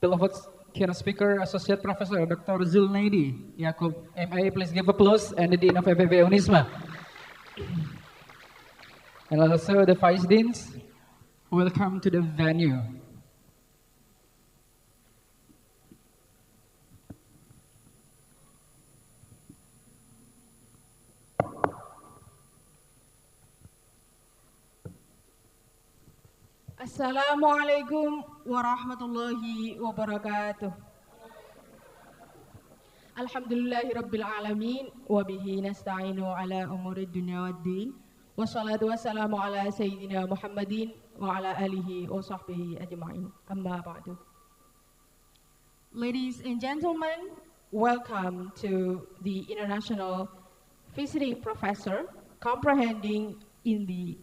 Beloved keynote speaker, Associate Professor Dr. Zulnaidi, Yaacob, MA, please give applause, and the Dean of FEB Unisma. And also the Vice Deans, welcome to the venue. Assalamualaikum warahmatullahi wabarakatuh. Alhamdulillahi rabbil alamin wa bihi nasta'inu ala umuri dunya waddin. Wassalatu wassalamu ala sayyidina Muhammadin wa ala alihi wa sahbihi ajma'in. Amma ba'du. Ladies and gentlemen, welcome to the International Visiting Professor comprehending in the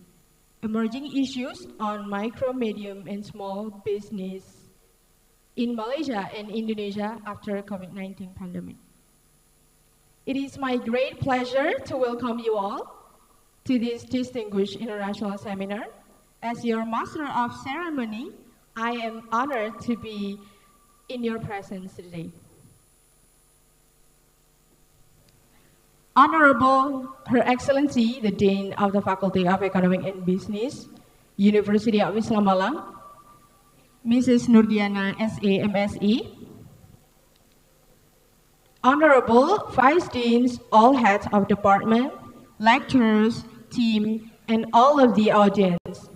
emerging issues on micro, medium, and small business in Malaysia and Indonesia after COVID-19 pandemic. It is my great pleasure to welcome you all to this distinguished international seminar. As your Master of Ceremony, I am honored to be in your presence today. Honorable Her Excellency, the Dean of the Faculty of Economic and Business, University of Islam Malang, Mrs. Nurdiana S.A. MSE, Honorable Vice Deans, all heads of department, lecturers, team, and all of the audience.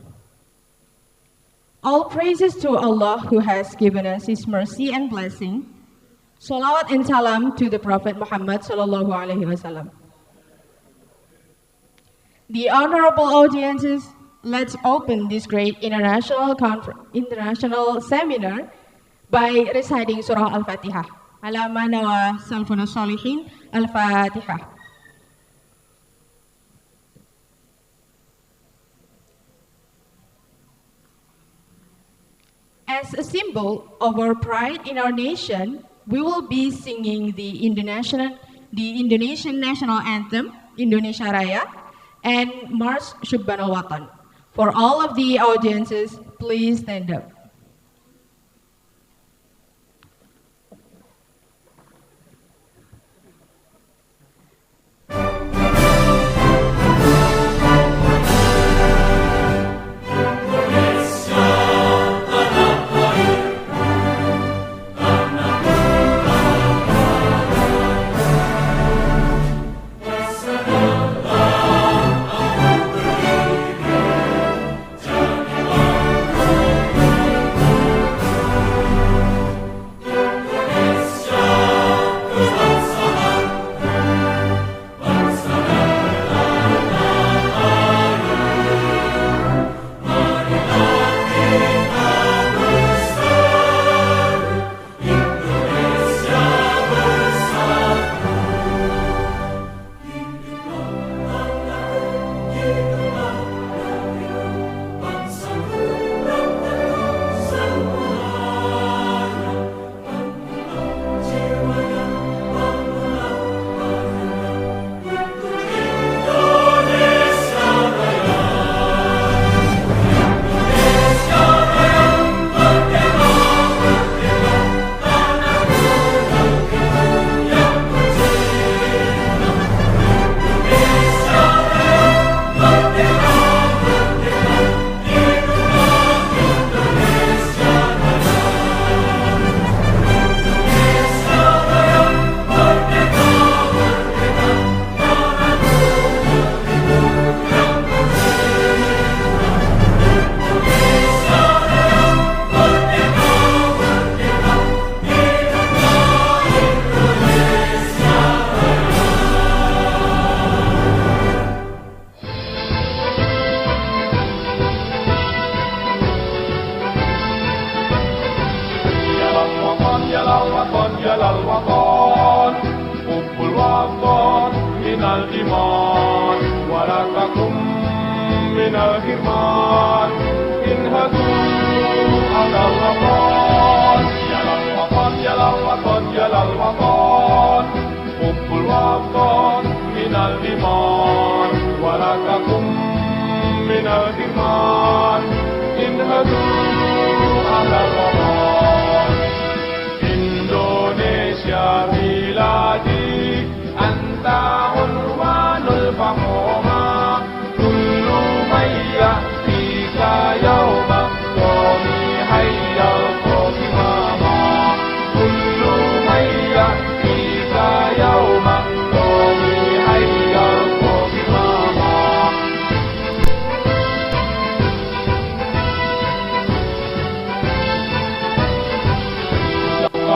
All praises to Allah who has given us His mercy and blessing. Salawat and salam to the Prophet Muhammad sallallahu alaihi wasallam. The honorable audiences, let's open this great international seminar by reciting Surah Al-Fatihah. Alamat wa salafuna salihin Al-Fatihah. As a symbol of our pride in our nation, we will be singing the Indonesian national anthem, Indonesia Raya, and March Syubbanul Watan. For all of the audiences, please stand up.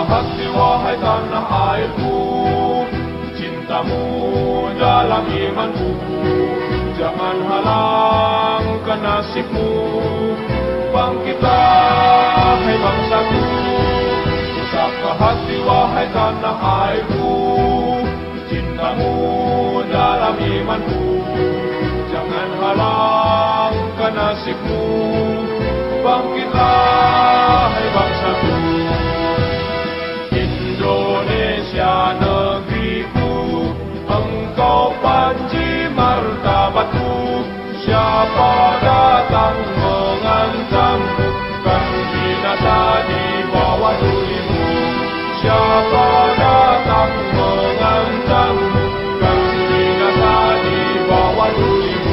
hati wahai tanah airku, cintamu dalam imanku, jangan halangkan nasibmu. Bangkitlah hai bangsaku, usapkan hati wahai tanah airku, cintamu dalam imanku, jangan halangkan nasibmu. Bangkitlah hai bangsaku, Indonesia negeriku, engkau panji martabatku. Siapa datang mengancammu, kan binasa di bawah tulimu. Siapa datang mengancammu, kan binasa di bawah tulimu.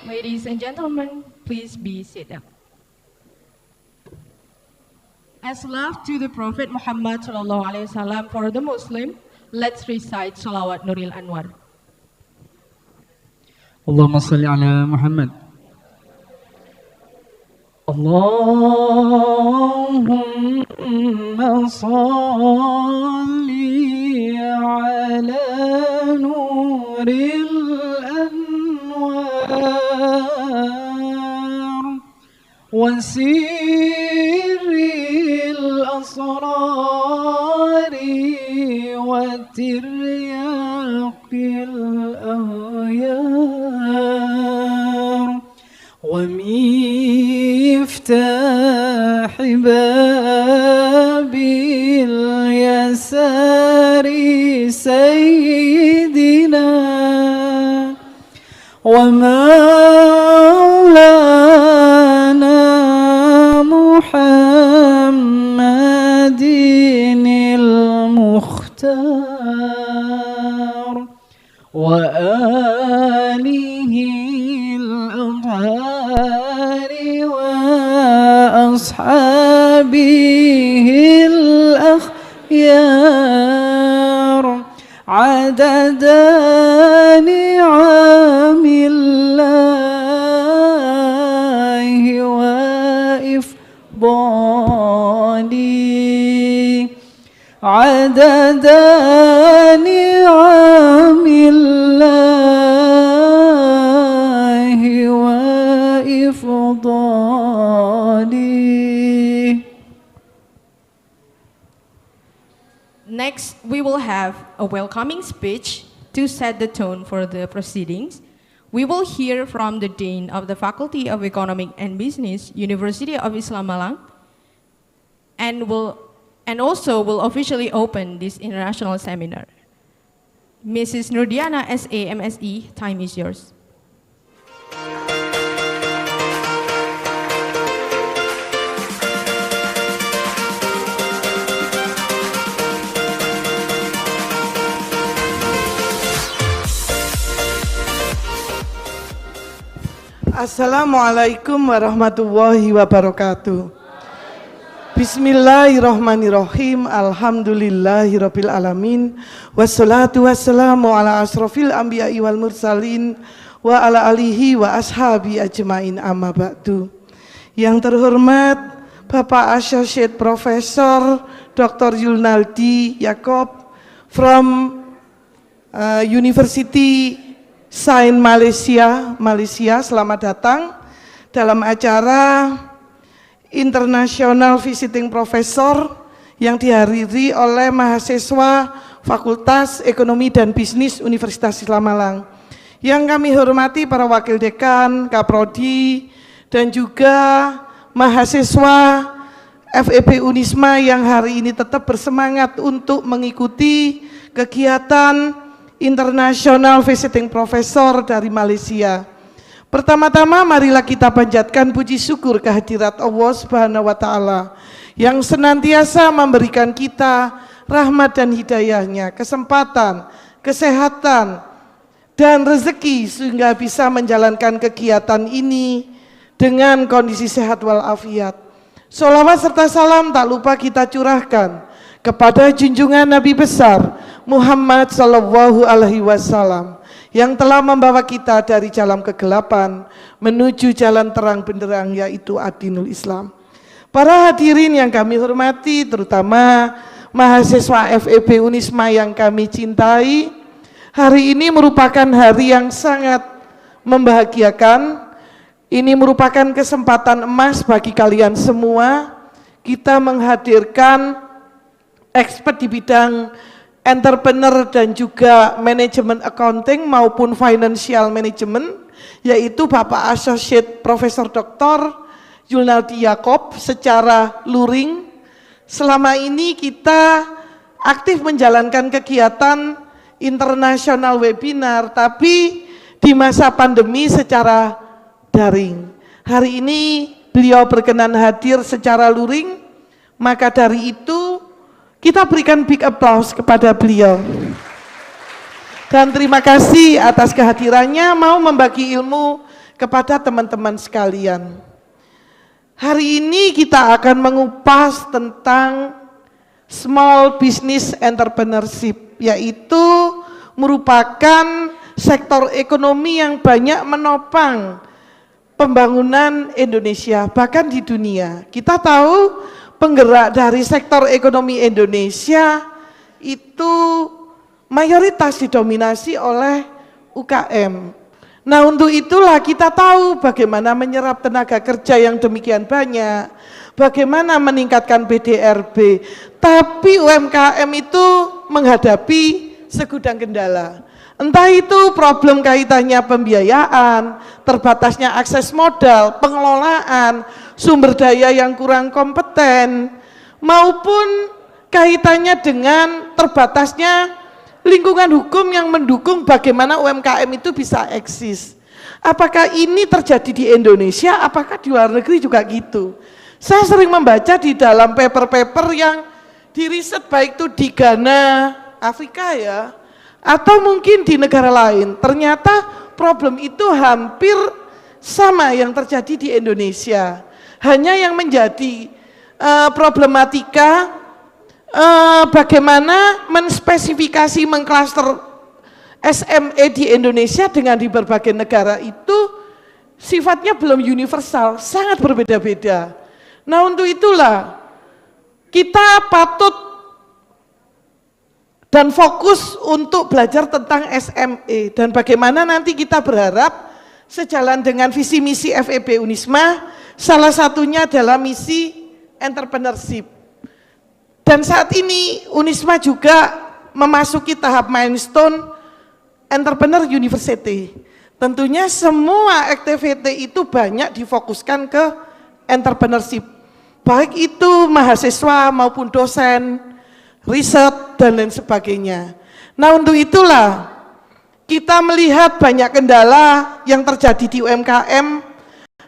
Ladies and gentlemen, please be seated. As love to the Prophet Muhammad SAW for the Muslim, let's recite Salawat Nuril Anwar. Allahumma salli ala Muhammad. Allahumma salli ala Nuril Anwar wa sirril asrari wa tiryaqil ahyar wa miftah babil yasari sayyidina wa maulana Muhammadinil Mukhtar wa alihil adhari wa ashabihil akhyar adada ni'amillahi wa ifdali adada ni'amillahi wa ifdali. Next, we will have a welcoming speech to set the tone for the proceedings. We will hear from the Dean of the Faculty of Economy and Business, University of Islam Malang, and also will officially open this international seminar. Mrs. Nurdiana, SA, MSE, time is yours. Assalamualaikum warahmatullahi wabarakatuh. Bismillahirrahmanirrahim. Alhamdulillahirabbil alamin. Wassalatu wassalamu ala asrofil anbiya'i wal mursalin wa ala alihi wa ashabi ajmain, amma ba'du. Yang terhormat Bapak Associate Professor Dr. Zulnaidi Yaacob from Universiti Sains Malaysia, selamat datang dalam acara International Visiting Professor yang dihadiri oleh mahasiswa Fakultas Ekonomi dan Bisnis Universitas Islam Malang. Yang kami hormati para wakil dekan, kaprodi, dan juga mahasiswa FEB Unisma yang hari ini tetap bersemangat untuk mengikuti kegiatan International Visiting Professor dari Malaysia. Pertama-tama marilah kita panjatkan puji syukur kehadirat Allah Subhanahu wa taala yang senantiasa memberikan kita rahmat dan hidayahnya, kesempatan, kesehatan, dan rezeki sehingga bisa menjalankan kegiatan ini dengan kondisi sehat walafiat. Sholawat serta salam tak lupa kita curahkan kepada junjungan Nabi besar Muhammad sallallahu alaihi wasallam yang telah membawa kita dari jalan kegelapan menuju jalan terang benderang, yaitu Adinul Islam. Para hadirin yang kami hormati, terutama mahasiswa FEB Unisma yang kami cintai, hari ini merupakan hari yang sangat membahagiakan. Ini merupakan kesempatan emas bagi kalian semua. Kita menghadirkan expert di bidang entrepreneur dan juga manajemen accounting maupun financial management, yaitu Bapak Associate Profesor Dr. Zulnaidi Yaacob secara luring. Selama ini kita aktif menjalankan kegiatan internasional webinar, tapi di masa pandemi secara daring. Hari ini beliau berkenan hadir secara luring, maka dari itu kita berikan big applause kepada beliau. Dan terima kasih atas kehadirannya mau membagi ilmu kepada teman-teman sekalian. Hari ini kita akan mengupas tentang small business entrepreneurship, yaitu merupakan sektor ekonomi yang banyak menopang pembangunan Indonesia, bahkan di dunia. Kita tahu penggerak dari sektor ekonomi Indonesia itu mayoritas didominasi oleh UKM. Nah, untuk itulah kita tahu bagaimana menyerap tenaga kerja yang demikian banyak, bagaimana meningkatkan PDRB, tapi UMKM itu menghadapi segudang kendala. Entah itu problem kaitannya pembiayaan, terbatasnya akses modal, pengelolaan, sumber daya yang kurang kompeten, maupun kaitannya dengan terbatasnya lingkungan hukum yang mendukung bagaimana UMKM itu bisa eksis. Apakah ini terjadi di Indonesia? Apakah di luar negeri juga gitu? Saya sering membaca di dalam paper-paper yang diriset baik itu di Ghana, Afrika ya, atau mungkin di negara lain. Ternyata problem itu hampir sama yang terjadi di Indonesia. Hanya yang menjadi problematika bagaimana menspesifikasi mengklaster SME di Indonesia dengan di berbagai negara itu sifatnya belum universal, sangat berbeda-beda. Nah, untuk itulah kita patut dan fokus untuk belajar tentang SME dan bagaimana nanti kita berharap sejalan dengan visi misi FEB Unisma, salah satunya adalah misi entrepreneurship. Dan saat ini Unisma juga memasuki tahap milestone Entrepreneur University. Tentunya semua aktiviti itu banyak difokuskan ke entrepreneurship. Baik itu mahasiswa maupun dosen, riset dan lain sebagainya. Nah, untuk itulah kita melihat banyak kendala yang terjadi di UMKM,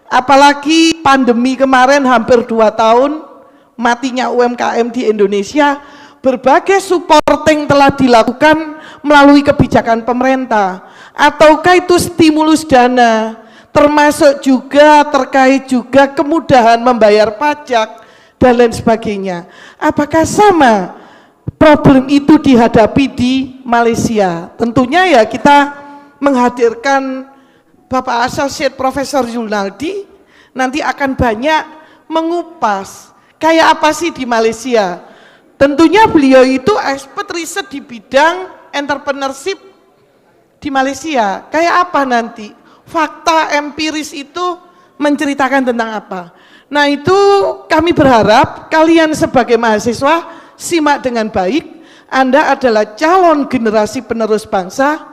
apalagi pandemi kemarin hampir 2 tahun matinya UMKM di Indonesia. Berbagai supporting telah dilakukan melalui kebijakan pemerintah, ataukah itu stimulus dana, termasuk juga terkait juga kemudahan membayar pajak dan lain sebagainya. Apakah sama problem itu dihadapi di Malaysia? Tentunya ya kita menghadirkan Bapak Associate Profesor Zulnaidi nanti akan banyak mengupas kayak apa sih di Malaysia. Tentunya beliau itu expert riset di bidang entrepreneurship di Malaysia. Kayak apa nanti? Fakta empiris itu menceritakan tentang apa? Nah, itu kami berharap kalian sebagai mahasiswa simak dengan baik. Anda adalah calon generasi penerus bangsa,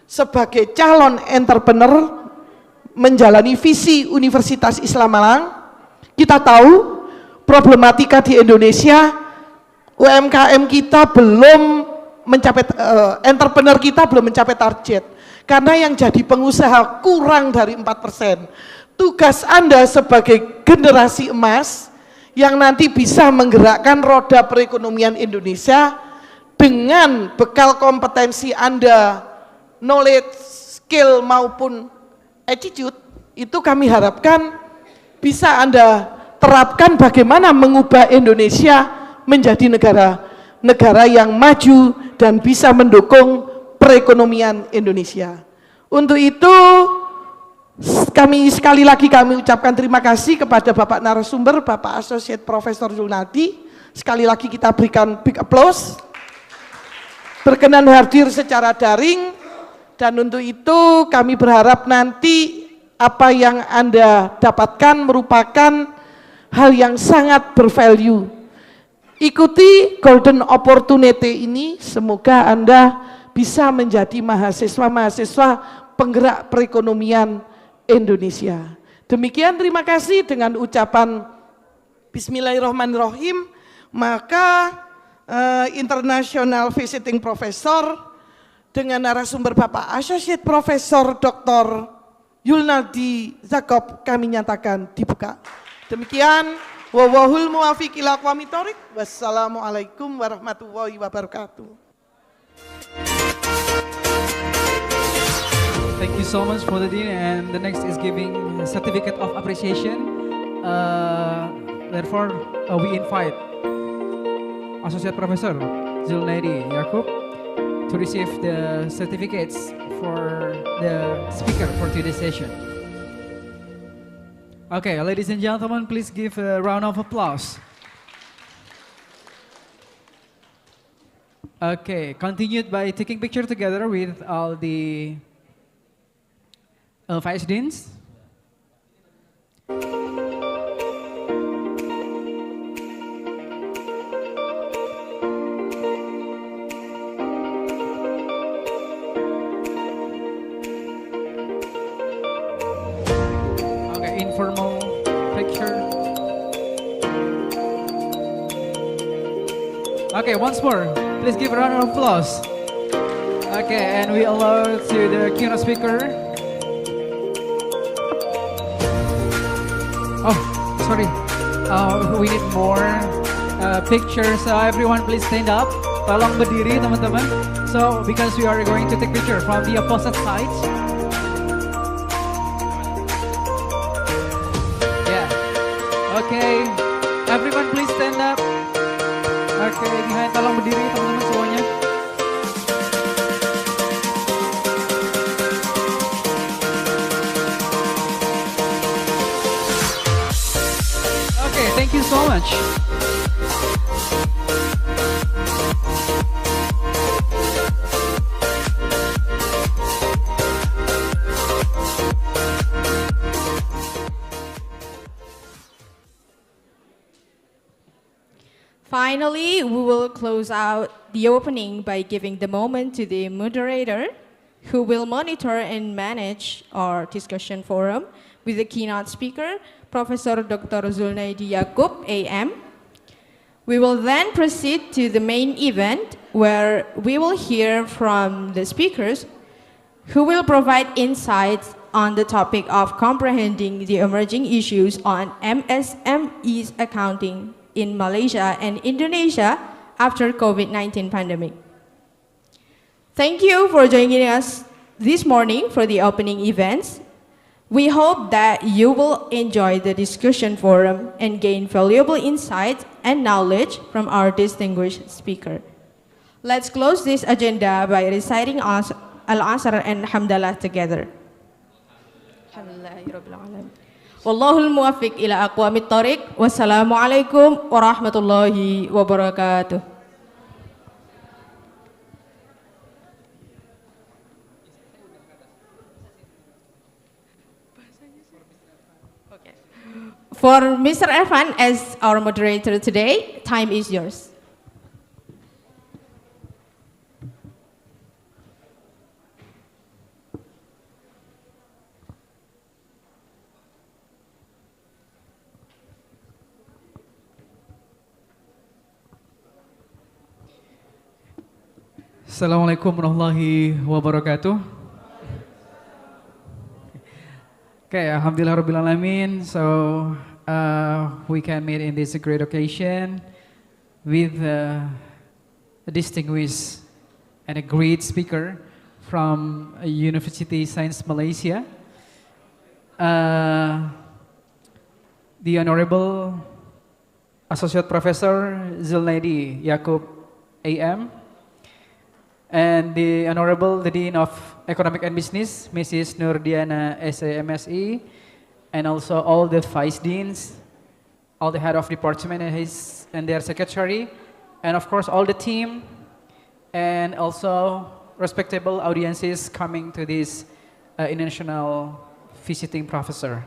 sebagai calon entrepreneur menjalani visi Universitas Islam Malang. Kita tahu problematika di Indonesia, UMKM kita belum mencapai, entrepreneur kita belum mencapai target, karena yang jadi pengusaha kurang dari 4%. Tugas Anda sebagai generasi emas yang nanti bisa menggerakkan roda perekonomian Indonesia dengan bekal kompetensi Anda, knowledge, skill maupun attitude, itu kami harapkan bisa Anda terapkan bagaimana mengubah Indonesia menjadi negara yang maju dan bisa mendukung perekonomian Indonesia. Untuk itu sekali lagi kami ucapkan terima kasih kepada Bapak narasumber, Bapak Associate Profesor Zulnaidi. Sekali lagi kita berikan big applause. Berkenan hadir secara daring, dan untuk itu kami berharap nanti apa yang Anda dapatkan merupakan hal yang sangat bervalue. Ikuti golden opportunity ini, semoga Anda bisa menjadi mahasiswa-mahasiswa penggerak perekonomian Indonesia. Demikian, terima kasih. Dengan ucapan Bismillahirrahmanirrahim, maka International Visiting Professor dengan narasumber Bapak Associate Profesor Dr. Zulnaidi Yaacob kami nyatakan dibuka. Demikian, wallahul muwaffiq ila aqwamit thoriq. Wassalamualaikum warahmatullahi wabarakatuh. Thank you so much for the Dean, and the next is giving a certificate of appreciation. Therefore, we invite Associate Professor Zulnaidi Yaacob to receive the certificates for the speaker for today's session. Okay, ladies and gentlemen, please give a round of applause. Okay, continued by taking picture together with all the Vice Deans. Okay, informal picture. Okay, once more, please give a round of applause. Okay, and we allow to the keynote speaker. Oh, sorry. We need more pictures. Everyone please stand up. Tolong berdiri teman-teman. So, because we are going to take picture from the opposite sides. Yeah. Okay. Everyone please stand up. Okay, behind, tolong berdiri teman-teman semuanya. Thank you so much. Finally, we will close out the opening by giving the moment to the moderator, who will monitor and manage our discussion forum with the keynote speaker, Professor Dr. Zulnaidi Yaacob, AM. We will then proceed to the main event, where we will hear from the speakers who will provide insights on the topic of comprehending the emerging issues on MSME's accounting in Malaysia and Indonesia after COVID-19 pandemic. Thank you for joining us this morning for the opening events. We hope that you will enjoy the discussion forum and gain valuable insights and knowledge from our distinguished speaker. Let's close this agenda by reciting Al-Asr and Hamdalah together. Wallahul muwaffiq ila aqwamit thoriq. Wassalamualaikum warahmatullahi wabarakatuh. For Mr. Irfan as our moderator today, time is yours. Assalamualaikum warahmatullahi wabarakatuh. Okay, alhamdulillahirrabbilalamin. So we can meet in this great occasion with a distinguished and a great speaker from Universiti Sains Malaysia, the Honorable Associate Professor Zulnaidi Yaacob, AM. and the Honorable the Dean of Economic and Business, Mrs. Nurdiana SAMSE, and also all the Vice Deans, all the head of department and their secretary, and of course all the team, and also respectable audiences coming to this international visiting professor.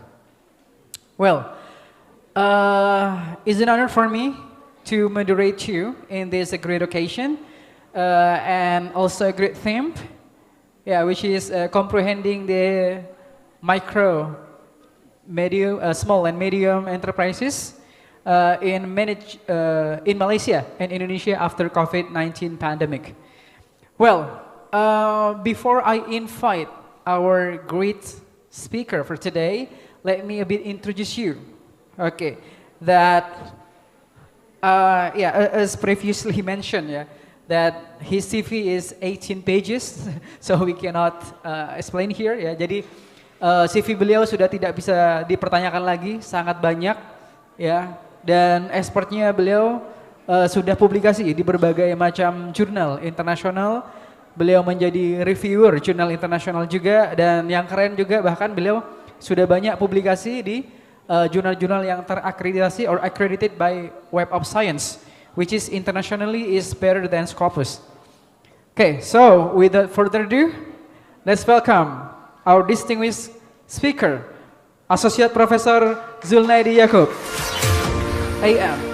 Well, it's an honor for me to moderate you in this great occasion, and also a great theme, which is comprehending the micro, medium, small and medium enterprises in Malaysia and Indonesia after COVID-19 pandemic. Well, before I invite our great speaker for today, let me a bit introduce you. Okay, that as previously mentioned, that his CV is 18 pages, so we cannot explain here. Jadi CV beliau sudah tidak bisa dipertanyakan lagi, sangat banyak, dan expertnya beliau sudah publikasi di berbagai macam jurnal internasional. Beliau menjadi reviewer jurnal internasional juga, dan yang keren juga bahkan beliau sudah banyak publikasi di jurnal-jurnal yang terakreditasi or accredited by Web of Science, which is internationally is better than Scopus. Okay, so without further ado, let's welcome our distinguished speaker, Associate Professor Zulnaidi Yaacob, AM.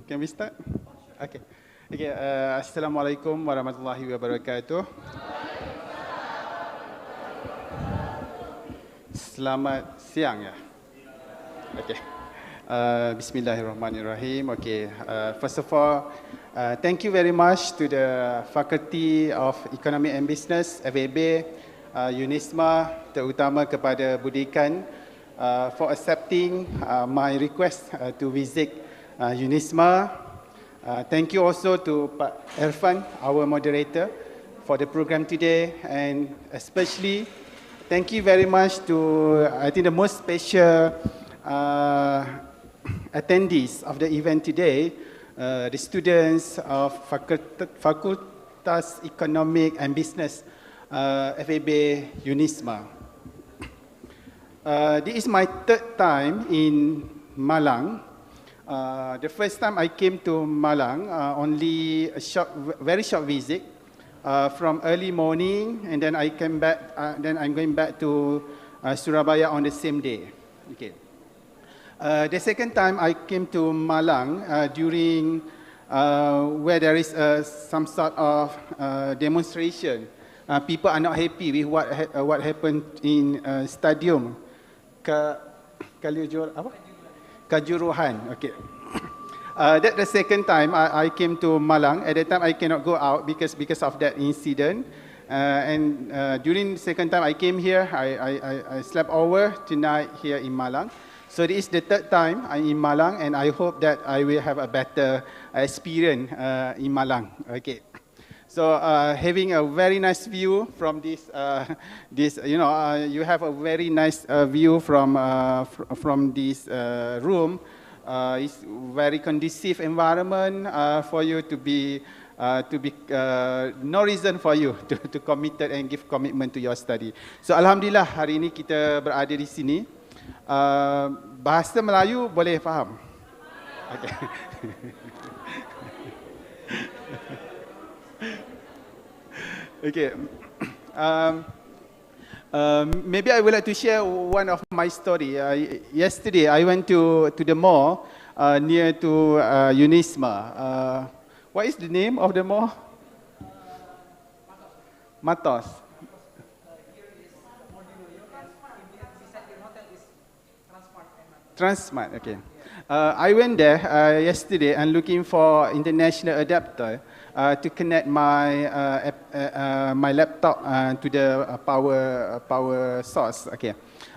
Can we start? Okay. Assalamualaikum warahmatullahi wabarakatuh. Selamat siang Okay. Bismillahirrahmanirrahim. Okay. First of all, thank you very much to the Fakulty of Ekonomi and Business, FAB, Unisma, terutama kepada Budikan, for accepting my request to visit Unisma. Thank you also to Pak Irfan, our moderator, for the program today, and especially thank you very much to, I think, the most special attendees of the event today, the students of Fakultas Ekonomi and Business, FAB Unisma. This is my third time in Malang. The first time I came to Malang, only a very short visit from early morning, and then I came back. Then I'm going back to Surabaya on the same day. Okay. The second time I came to Malang during where there is some sort of demonstration. People are not happy with what happened in Stadium Kanjuruhan. Okay. That's the second time I came to Malang. At that time, I cannot go out because of that incident. And during the second time I came here, I slept over tonight here in Malang. So this is the third time I'm in Malang, and I hope that I will have a better experience in Malang. Okay. So having a very nice view from this, you have a very nice view from this room. It's very conducive environment for you to be no reason for you to committed and give commitment to your study. So alhamdulillah hari ini kita berada di sini. Bahasa Melayu boleh faham? Okay. Okay. Maybe I would like to share one of my story. Yesterday, I went to the mall near to Unisma. What is the name of the mall? Matos. Transmart. Okay. I went there yesterday and looking for international adapter to connect my laptop to the power source. Okay,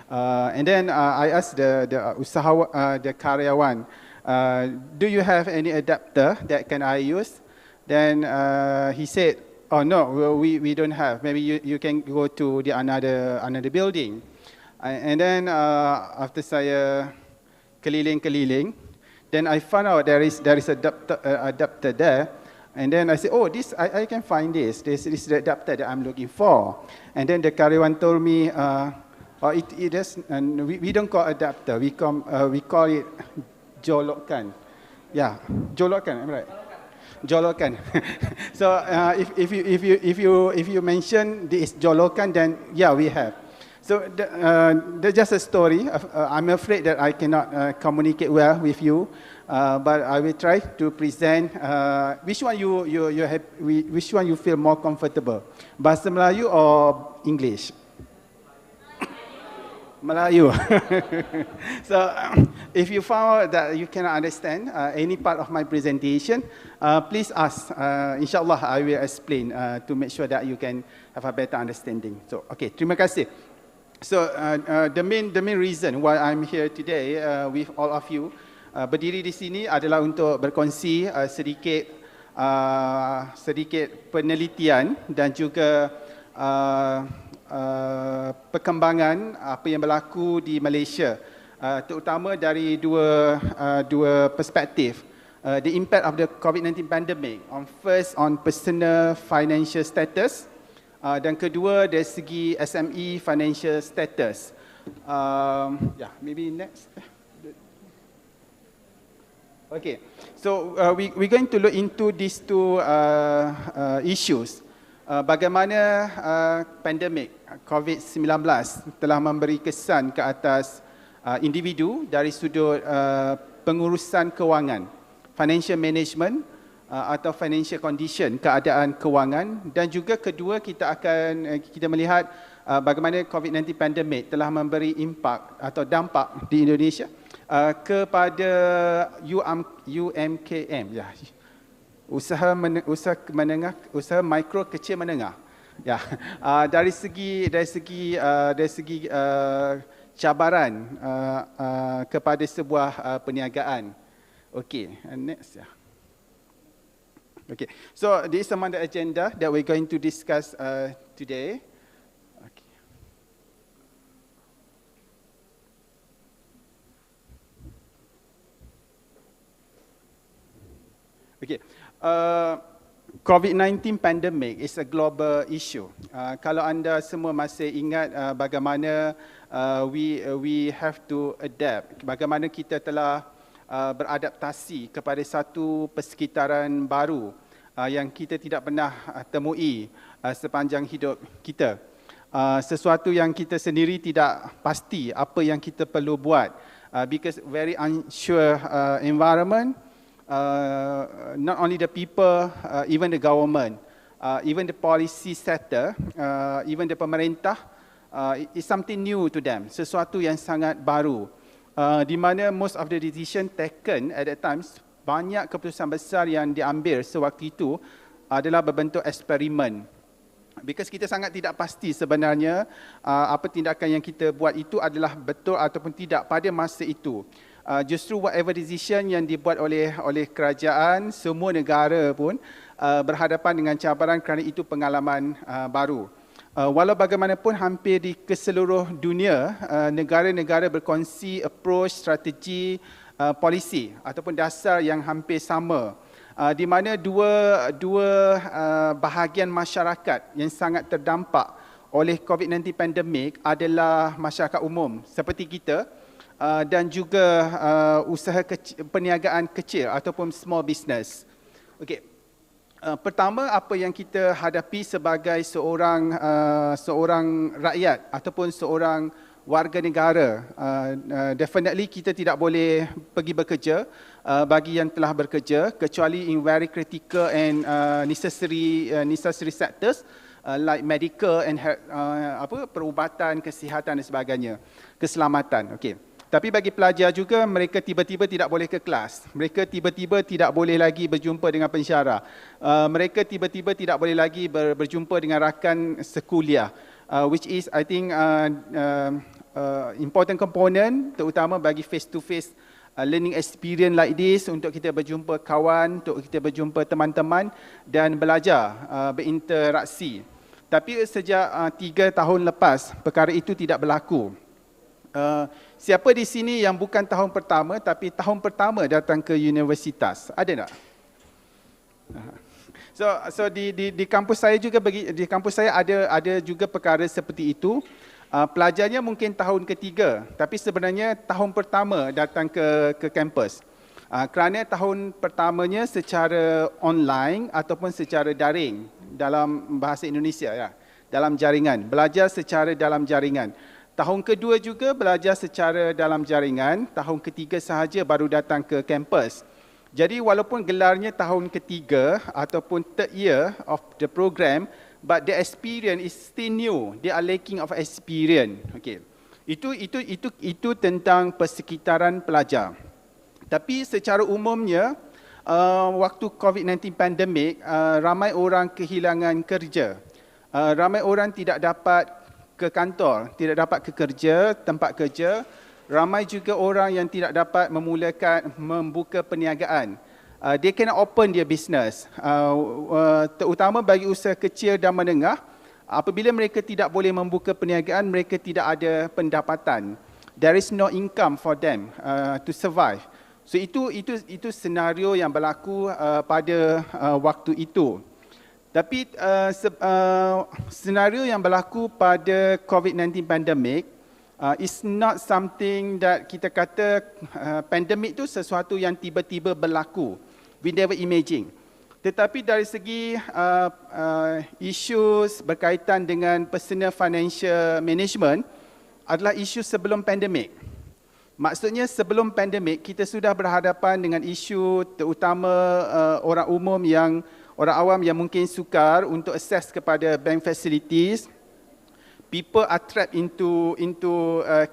and then I asked the karyawan, do you have any adapter that can I use? Then he said, oh no, we don't have. Maybe you can go to the another building. And then after saya keliling-keliling, then I found out there is adapter there, and then I said, oh, this I can find this. This is the adapter that I'm looking for. And then the karyawan told me, oh, it is, and we don't call adapter. We call it jolokan. Yeah, jolokan. Am I right? Jolokan. So if you mention this jolokan, then yeah, we have. So that's just a story. I'm afraid that I cannot communicate well with you, but I will try to present which one which one you feel more comfortable, Bahasa Melayu or English? Melayu. So if you found that you cannot understand any part of my presentation, please ask. Inshallah, I will explain to make sure that you can have a better understanding. So, okay, terima kasih. So the main reason why I'm here today with all of you berdiri di sini adalah untuk berkongsi sedikit penelitian dan juga perkembangan apa yang berlaku di Malaysia, terutama dari dua perspektif. The impact of the COVID-19 pandemic on personal financial status, dan kedua dari segi SME financial status. Yeah, maybe next. Okay, so we're going to look into these two issues. Bagaimana pandemik COVID-19 telah memberi kesan ke atas individu dari sudut pengurusan kewangan, financial management, atau financial condition, keadaan kewangan, dan juga kedua kita melihat bagaimana COVID-19 pandemic telah memberi impak atau dampak di Indonesia kepada UMKM, ya, usaha menengah, usaha mikro kecil menengah, ya, dari segi cabaran kepada sebuah perniagaan. Okay, next, ya. Okay, so this is among the agenda that we're going to discuss today. Okay. Okay, COVID-19 pandemic is a global issue. Kalau anda semua masih ingat bagaimana we have to adapt, bagaimana kita telah beradaptasi kepada satu persekitaran baru yang kita tidak pernah temui sepanjang hidup kita. Sesuatu yang kita sendiri tidak pasti apa yang kita perlu buat, because very unsure environment, not only the people, even the government, even the policy sector, even the pemerintah, is something new to them, sesuatu yang sangat baru. Di mana most of the decision taken at that time, banyak keputusan besar yang diambil sewaktu itu adalah berbentuk eksperimen. Because kita sangat tidak pasti sebenarnya apa tindakan yang kita buat itu adalah betul ataupun tidak pada masa itu. Justru whatever decision yang dibuat oleh kerajaan, semua negara pun berhadapan dengan cabaran kerana itu pengalaman baru. Walau bagaimanapun hampir di keseluruh dunia, negara-negara berkongsi approach, strategi, polisi ataupun dasar yang hampir sama, di mana dua bahagian masyarakat yang sangat terdampak oleh COVID-19 pandemik adalah masyarakat umum seperti kita, dan juga usaha perniagaan kecil ataupun small business. Okay. Pertama, apa yang kita hadapi sebagai seorang rakyat ataupun seorang warga negara, definitely kita tidak boleh pergi bekerja bagi yang telah bekerja, kecuali in very critical and necessary sectors like medical and perubatan, kesihatan dan sebagainya, keselamatan. Okay. Tapi bagi pelajar juga, mereka tiba-tiba tidak boleh ke kelas. Mereka tiba-tiba tidak boleh lagi berjumpa dengan pensyarah. Mereka tiba-tiba tidak boleh lagi berjumpa dengan rakan sekuliah. Which is, I think, important component, terutama bagi face-to-face learning experience like this, untuk kita berjumpa kawan, untuk kita berjumpa teman-teman dan belajar, berinteraksi. Tapi sejak 3 tahun lepas, perkara itu tidak berlaku. Siapa di sini yang bukan tahun pertama tapi tahun pertama datang ke universitas? Ada tak? So di kampus saya juga, di kampus saya ada juga perkara seperti itu. Pelajarnya mungkin tahun ketiga, tapi sebenarnya tahun pertama datang ke kampus. Kerana tahun pertamanya secara online ataupun secara daring dalam bahasa Indonesia, ya, dalam jaringan, belajar secara dalam jaringan. Tahun kedua juga belajar secara dalam jaringan, tahun ketiga sahaja baru datang ke kampus. Jadi walaupun gelarnya tahun ketiga ataupun third year of the program, but the experience is still new. They are lacking of experience. Okay. Itu tentang persekitaran pelajar. Tapi secara umumnya, waktu COVID-19 pandemik, ramai orang kehilangan kerja. Ramai orang tidak dapat ke kantor, tidak dapat ke kerja, tempat kerja. Ramai juga orang yang tidak dapat membuka perniagaan. They cannot open their business. Terutama bagi usaha kecil dan menengah, apabila mereka tidak boleh membuka perniagaan, mereka tidak ada pendapatan. There is no income for them to survive. So itu senario yang berlaku pada waktu itu. Tapi senario yang berlaku pada COVID-19 pandemic is not something that kita kata pandemik itu sesuatu yang tiba-tiba berlaku. We never imagine. Tetapi dari segi issues berkaitan dengan personal financial management adalah isu sebelum pandemik. Maksudnya sebelum pandemik kita sudah berhadapan dengan isu terutama orang umum yang orang awam yang mungkin sukar untuk akses kepada bank facilities. People are trapped into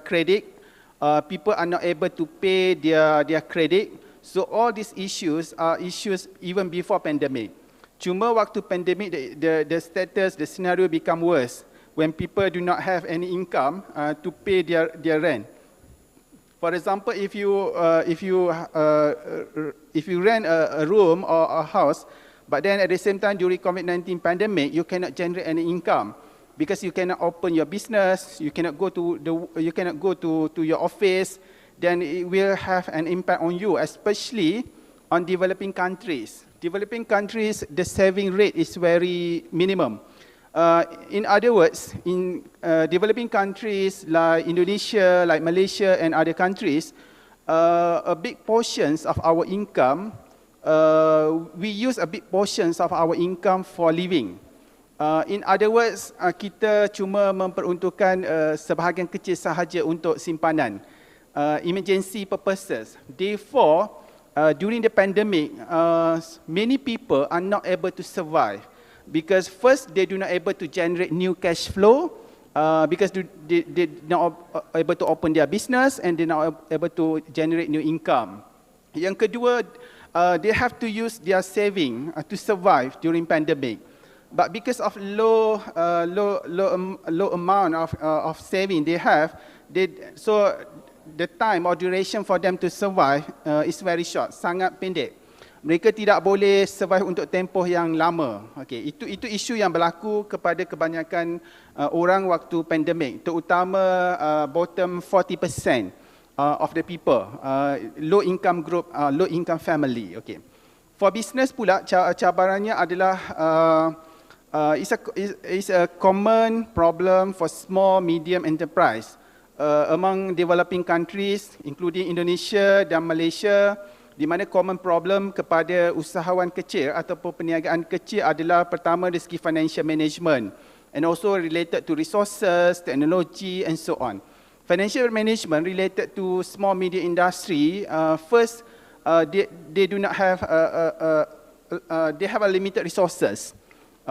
credit. People are not able to pay their credit. So all these issues are issues even before pandemic. Cuma waktu pandemic, the status, the scenario become worse when people do not have any income to pay their rent. For example, if you rent a room or a house, but then at the same time during COVID-19 pandemic, you cannot generate any income because you cannot open your business, you cannot go to your office, then it will have an impact on you, especially on developing countries. Developing countries, the saving rate is very minimum. In other words, in developing countries like Indonesia, like Malaysia and other countries, a big portions of our income, we use a big portions of our income for living. In other words, kita cuma memperuntukkan sebahagian kecil sahaja untuk simpanan, emergency purposes. Therefore, during the pandemic, many people are not able to survive because first they do not able to generate new cash flow because they not able to open their business and they not able to generate new income. Yang kedua, they have to use their saving to survive during pandemic. But because of low amount of saving they have, so the time or duration for them to survive is very short, sangat pendek. Mereka tidak boleh survive untuk tempoh yang lama. Okay, itu isu yang berlaku kepada kebanyakan orang waktu pandemik, terutama bottom 40% of the people, low income group, low income family. Okay. For business pula, cabarannya adalah is a common problem for small medium enterprise among developing countries, including Indonesia dan Malaysia, di mana common problem kepada usahawan kecil ataupun perniagaan kecil adalah pertama dari segi financial management and also related to resources, technology and so on. Financial management related to small media industry, first they do not have they have a limited resources.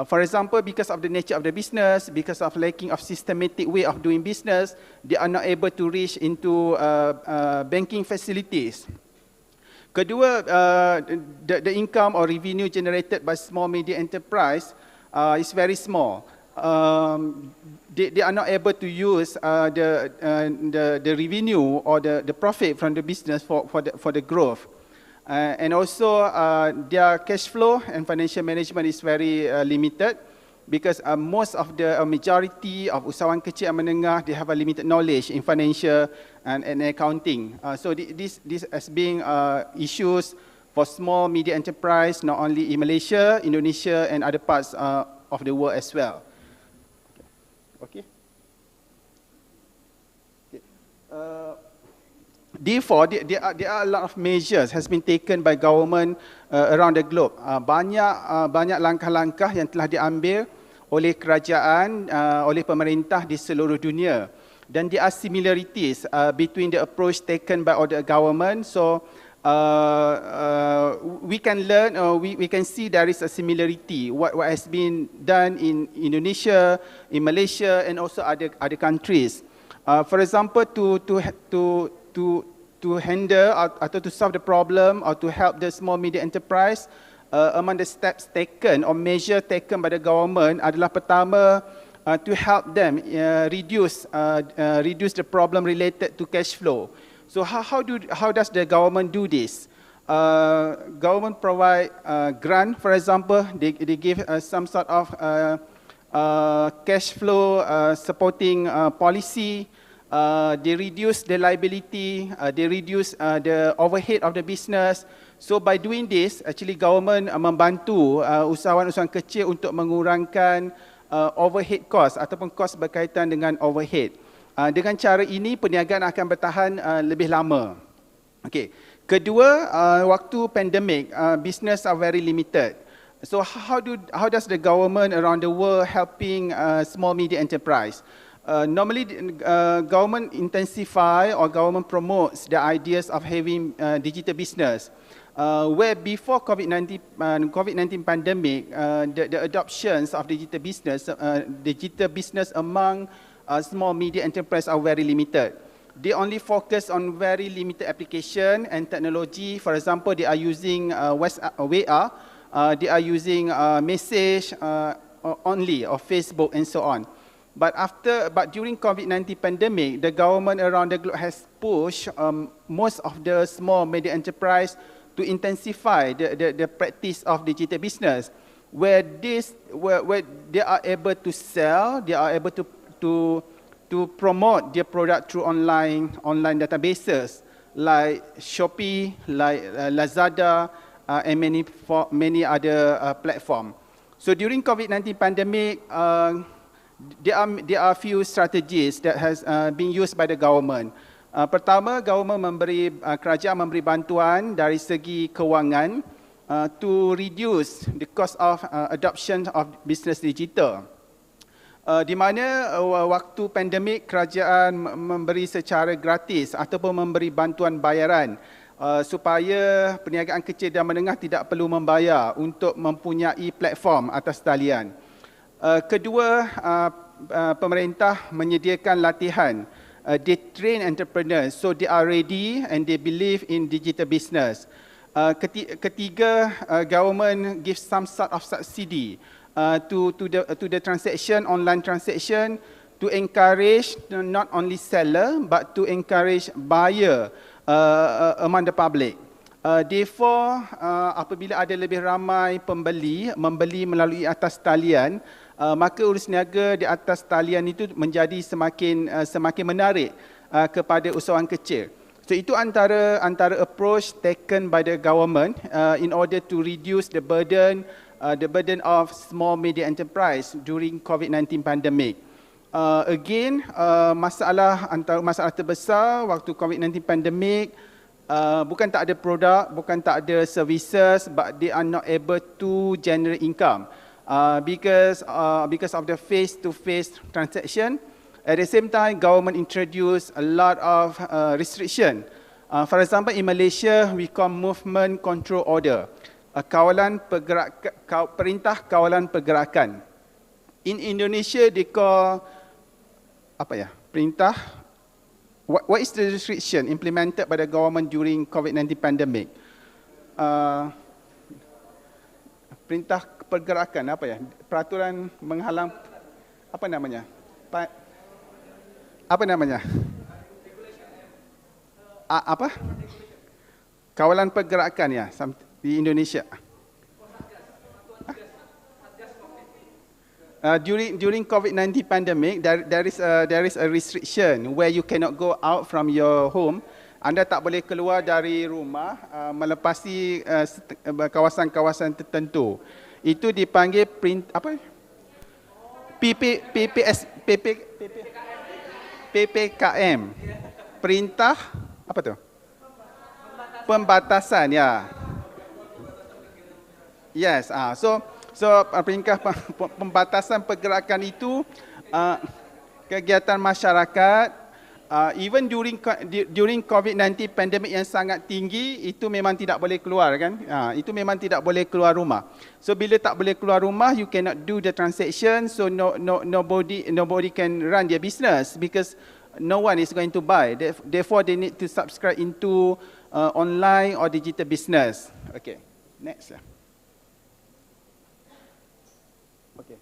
For example, because of the nature of the business, because of lacking of systematic way of doing business, they are not able to reach into banking facilities. Kedua, the income or revenue generated by small medium enterprise is very small. They are not able to use the revenue or the profit from the business for the growth. And also their cash flow and financial management is very limited because most of the majority of usahawan kecil dan menengah, they have a limited knowledge in financial and accounting. So this has been issues for small media enterprise not only in Malaysia, Indonesia and other parts of the world as well. Okay. Therefore, there are a lot of measures has been taken by government around the globe. Banyak langkah-langkah yang telah diambil oleh kerajaan, oleh pemerintah di seluruh dunia. Dan there are similarities between the approach taken by all the government. So we can learn, we can see there is a similarity what has been done in Indonesia, in Malaysia, and also other countries. For example, to handle atau to solve the problem or to help the small medium enterprise, among the steps taken or measure taken by the government adalah pertama, to help them reduce the problem related to cash flow. So how does the government do this? Government provide grant, for example, they give some sort of cash flow supporting policy. They reduce the liability, they reduce the overhead of the business. So by doing this, actually government membantu usahawan-usahawan kecil untuk mengurangkan overhead cost ataupun kos berkaitan dengan overhead. Dengan cara ini, perniagaan akan bertahan lebih lama. Okay. Kedua, waktu pandemik, business are very limited. So how does the government around the world helping small medium enterprise? Normally, government intensify or government promotes the ideas of having digital business. Where before COVID-19 pandemic, the adoptions of digital business among small media enterprise are very limited. They only focus on very limited application and technology. For example, they are using WhatsApp, they are using message only, or Facebook and so on. But during COVID-19 pandemic, the government around the globe has pushed most of the small medium enterprise to intensify the practice of digital business, where they are able to sell, they are able to promote their product through online databases like Shopee, like Lazada, and many other platforms. So during COVID-19 pandemic, there are few strategies that has been used by the government. Pertama, kerajaan memberi bantuan dari segi kewangan to reduce the cost of adoption of business digital. Di mana waktu pandemik, kerajaan memberi secara gratis ataupun memberi bantuan bayaran supaya perniagaan kecil dan menengah tidak perlu membayar untuk mempunyai platform atas talian. Kedua, pemerintah menyediakan latihan. They train entrepreneurs, so they are ready and they believe in digital business. Ketiga, government gives some sort of subsidy to the transaction, online transaction, to encourage not only seller but to encourage buyer among the public. Therefore, apabila ada lebih ramai membeli melalui atas talian, maka urus niaga di atas talian itu menjadi semakin menarik kepada usahawan kecil. So itu antara approach taken by the government in order to reduce the burden of small medium enterprise during COVID-19 pandemic. Again, antara masalah terbesar waktu COVID-19 pandemic, bukan tak ada produk, bukan tak ada services, but they are not able to generate income. Because of the face-to-face transaction. At the same time, government introduced a lot of restriction. For example, in Malaysia, we call movement control order. Perintah Kawalan Pergerakan. In Indonesia, they call perintah. What is the restriction implemented by the government during COVID-19 pandemic? Perintah pergerakan peraturan menghalang kawalan pergerakan di Indonesia. During COVID-19 pandemic, there is a restriction where you cannot go out from your home. Anda tak boleh keluar dari rumah melepasi kawasan-kawasan tertentu. Itu dipanggil PPKM. Perintah pembatasan, Yes, so perintah pembatasan pergerakan itu kegiatan masyarakat. Even during COVID-19 pandemic yang sangat tinggi, itu memang tidak boleh keluar kan? Itu memang tidak boleh keluar rumah. So bila tak boleh keluar rumah, you cannot do the transaction. So nobody can run their business because no one is going to buy. Therefore, they need to subscribe into online or digital business. Okay, next. Okay.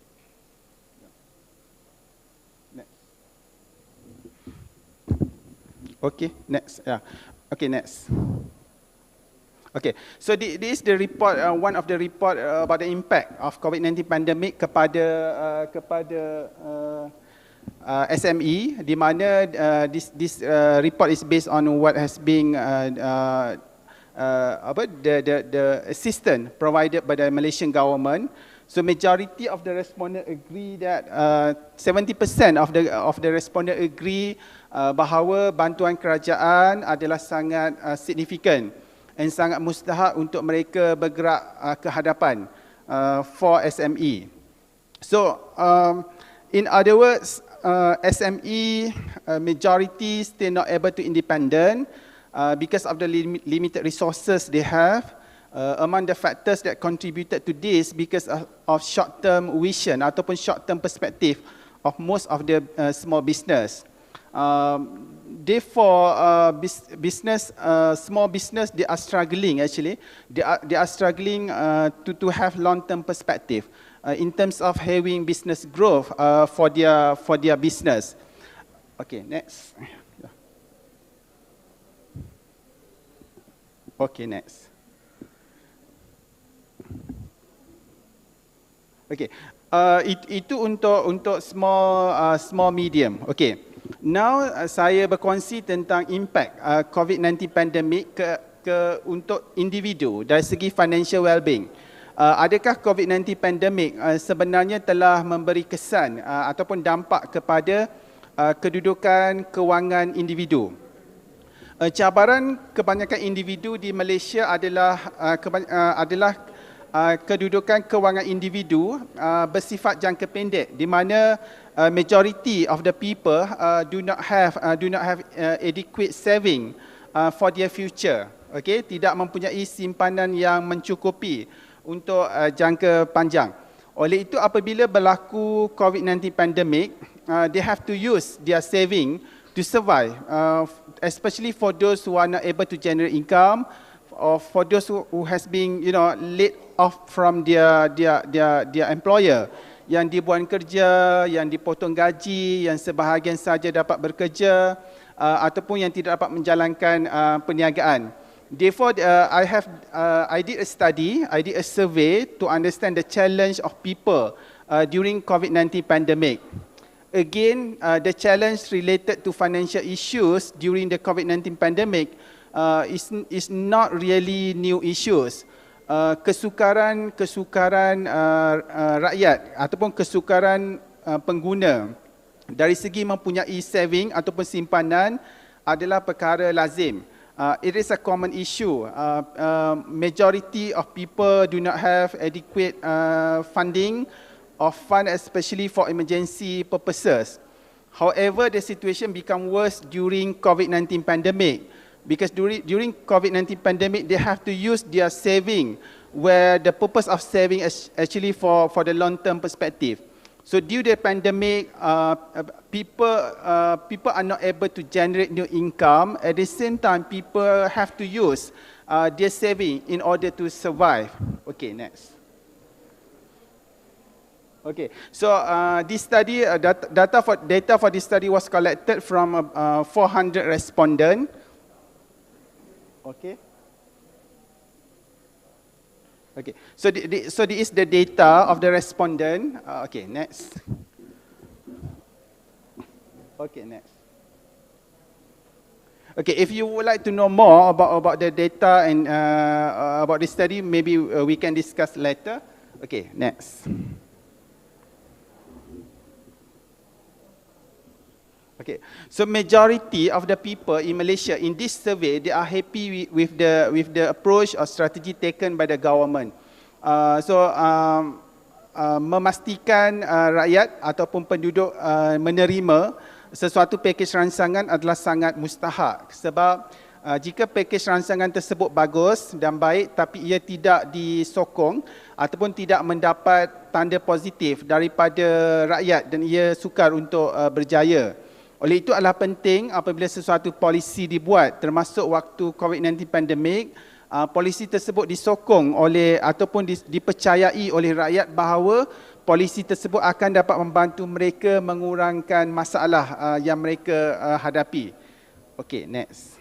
Okay, next. Okay, next. Okay, so this is the report, one of the report about the impact of COVID-19 pandemic kepada SME, di mana this report is based on what has been the assistance provided by the Malaysian government. So majority of the respondent agree that 70% of the respondent agree bahawa bantuan kerajaan adalah sangat signifikan dan sangat mustahak untuk mereka bergerak ke hadapan for SME. So in other words, SME majority still not able to independent because of the limited resources they have. Among the factors that contributed to this because of short-term vision ataupun short-term perspective of most of the small business. Therefore, small business, they are struggling actually. They are struggling to have long-term perspective in terms of having business growth for their business. Okay, next. Okay, next. Okay, itu untuk small medium. Okay, now saya berkongsi tentang impact COVID-19 pandemic untuk individu dari segi financial well-being. Adakah COVID-19 pandemic sebenarnya telah memberi kesan ataupun dampak kepada kedudukan kewangan individu? Cabaran kebanyakan individu di Malaysia adalah kedudukan kewangan individu bersifat jangka pendek, di mana majority of the people do not have adequate saving for their future. Okay, tidak mempunyai simpanan yang mencukupi untuk jangka panjang. Oleh itu, apabila berlaku COVID-19 pandemic, they have to use their saving to survive, especially for those who are not able to generate income, or for those who has been laid off from their employer, yang dibuang kerja, yang dipotong gaji, yang sebahagian saja dapat bekerja ataupun yang tidak dapat menjalankan perniagaan. Therefore, I did a survey to understand the challenge of people during COVID-19 pandemic. Again, the challenge related to financial issues during the COVID-19 pandemic is not really new issues. Kesukaran rakyat ataupun kesukaran pengguna dari segi mempunyai saving ataupun simpanan adalah perkara lazim. It is a common issue. Majority of people do not have adequate funding or fund, especially for emergency purposes. However, the situation become worse during COVID-19 pandemic. Because during COVID-19 pandemic, they have to use their saving where the purpose of saving is actually for the long-term perspective. So due to the pandemic, people are not able to generate new income. At the same time, people have to use their saving in order to survive. Okay, next. Okay, so this study, data for this study was collected from 400 respondents. Okay. Okay, so this is the data of the respondent. Okay, next. Okay, next. Okay, if you would like to know more about the data and about this study, maybe we can discuss later. Okay, next. Okay, so majority of the people in Malaysia in this survey, they are happy with the approach or strategy taken by the government. Memastikan rakyat ataupun penduduk menerima sesuatu pakej rangsangan adalah sangat mustahak, sebab jika pakej rangsangan tersebut bagus dan baik tapi ia tidak disokong ataupun tidak mendapat tanda positif daripada rakyat dan ia sukar untuk berjaya. Oleh itu adalah penting apabila sesuatu polisi dibuat, termasuk waktu COVID-19 pandemik, polisi tersebut disokong oleh ataupun dipercayai oleh rakyat bahawa polisi tersebut akan dapat membantu mereka mengurangkan masalah yang mereka hadapi. Okay, next.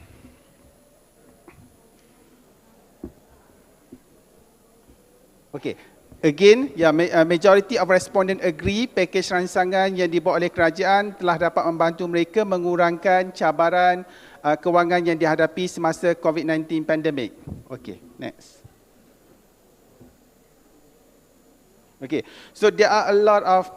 Okay. Again, majority of respondent agree pakej rangsangan yang dibuat oleh kerajaan telah dapat membantu mereka mengurangkan cabaran kewangan yang dihadapi semasa COVID-19 pandemic. Okay, next. Okay, so there are a lot of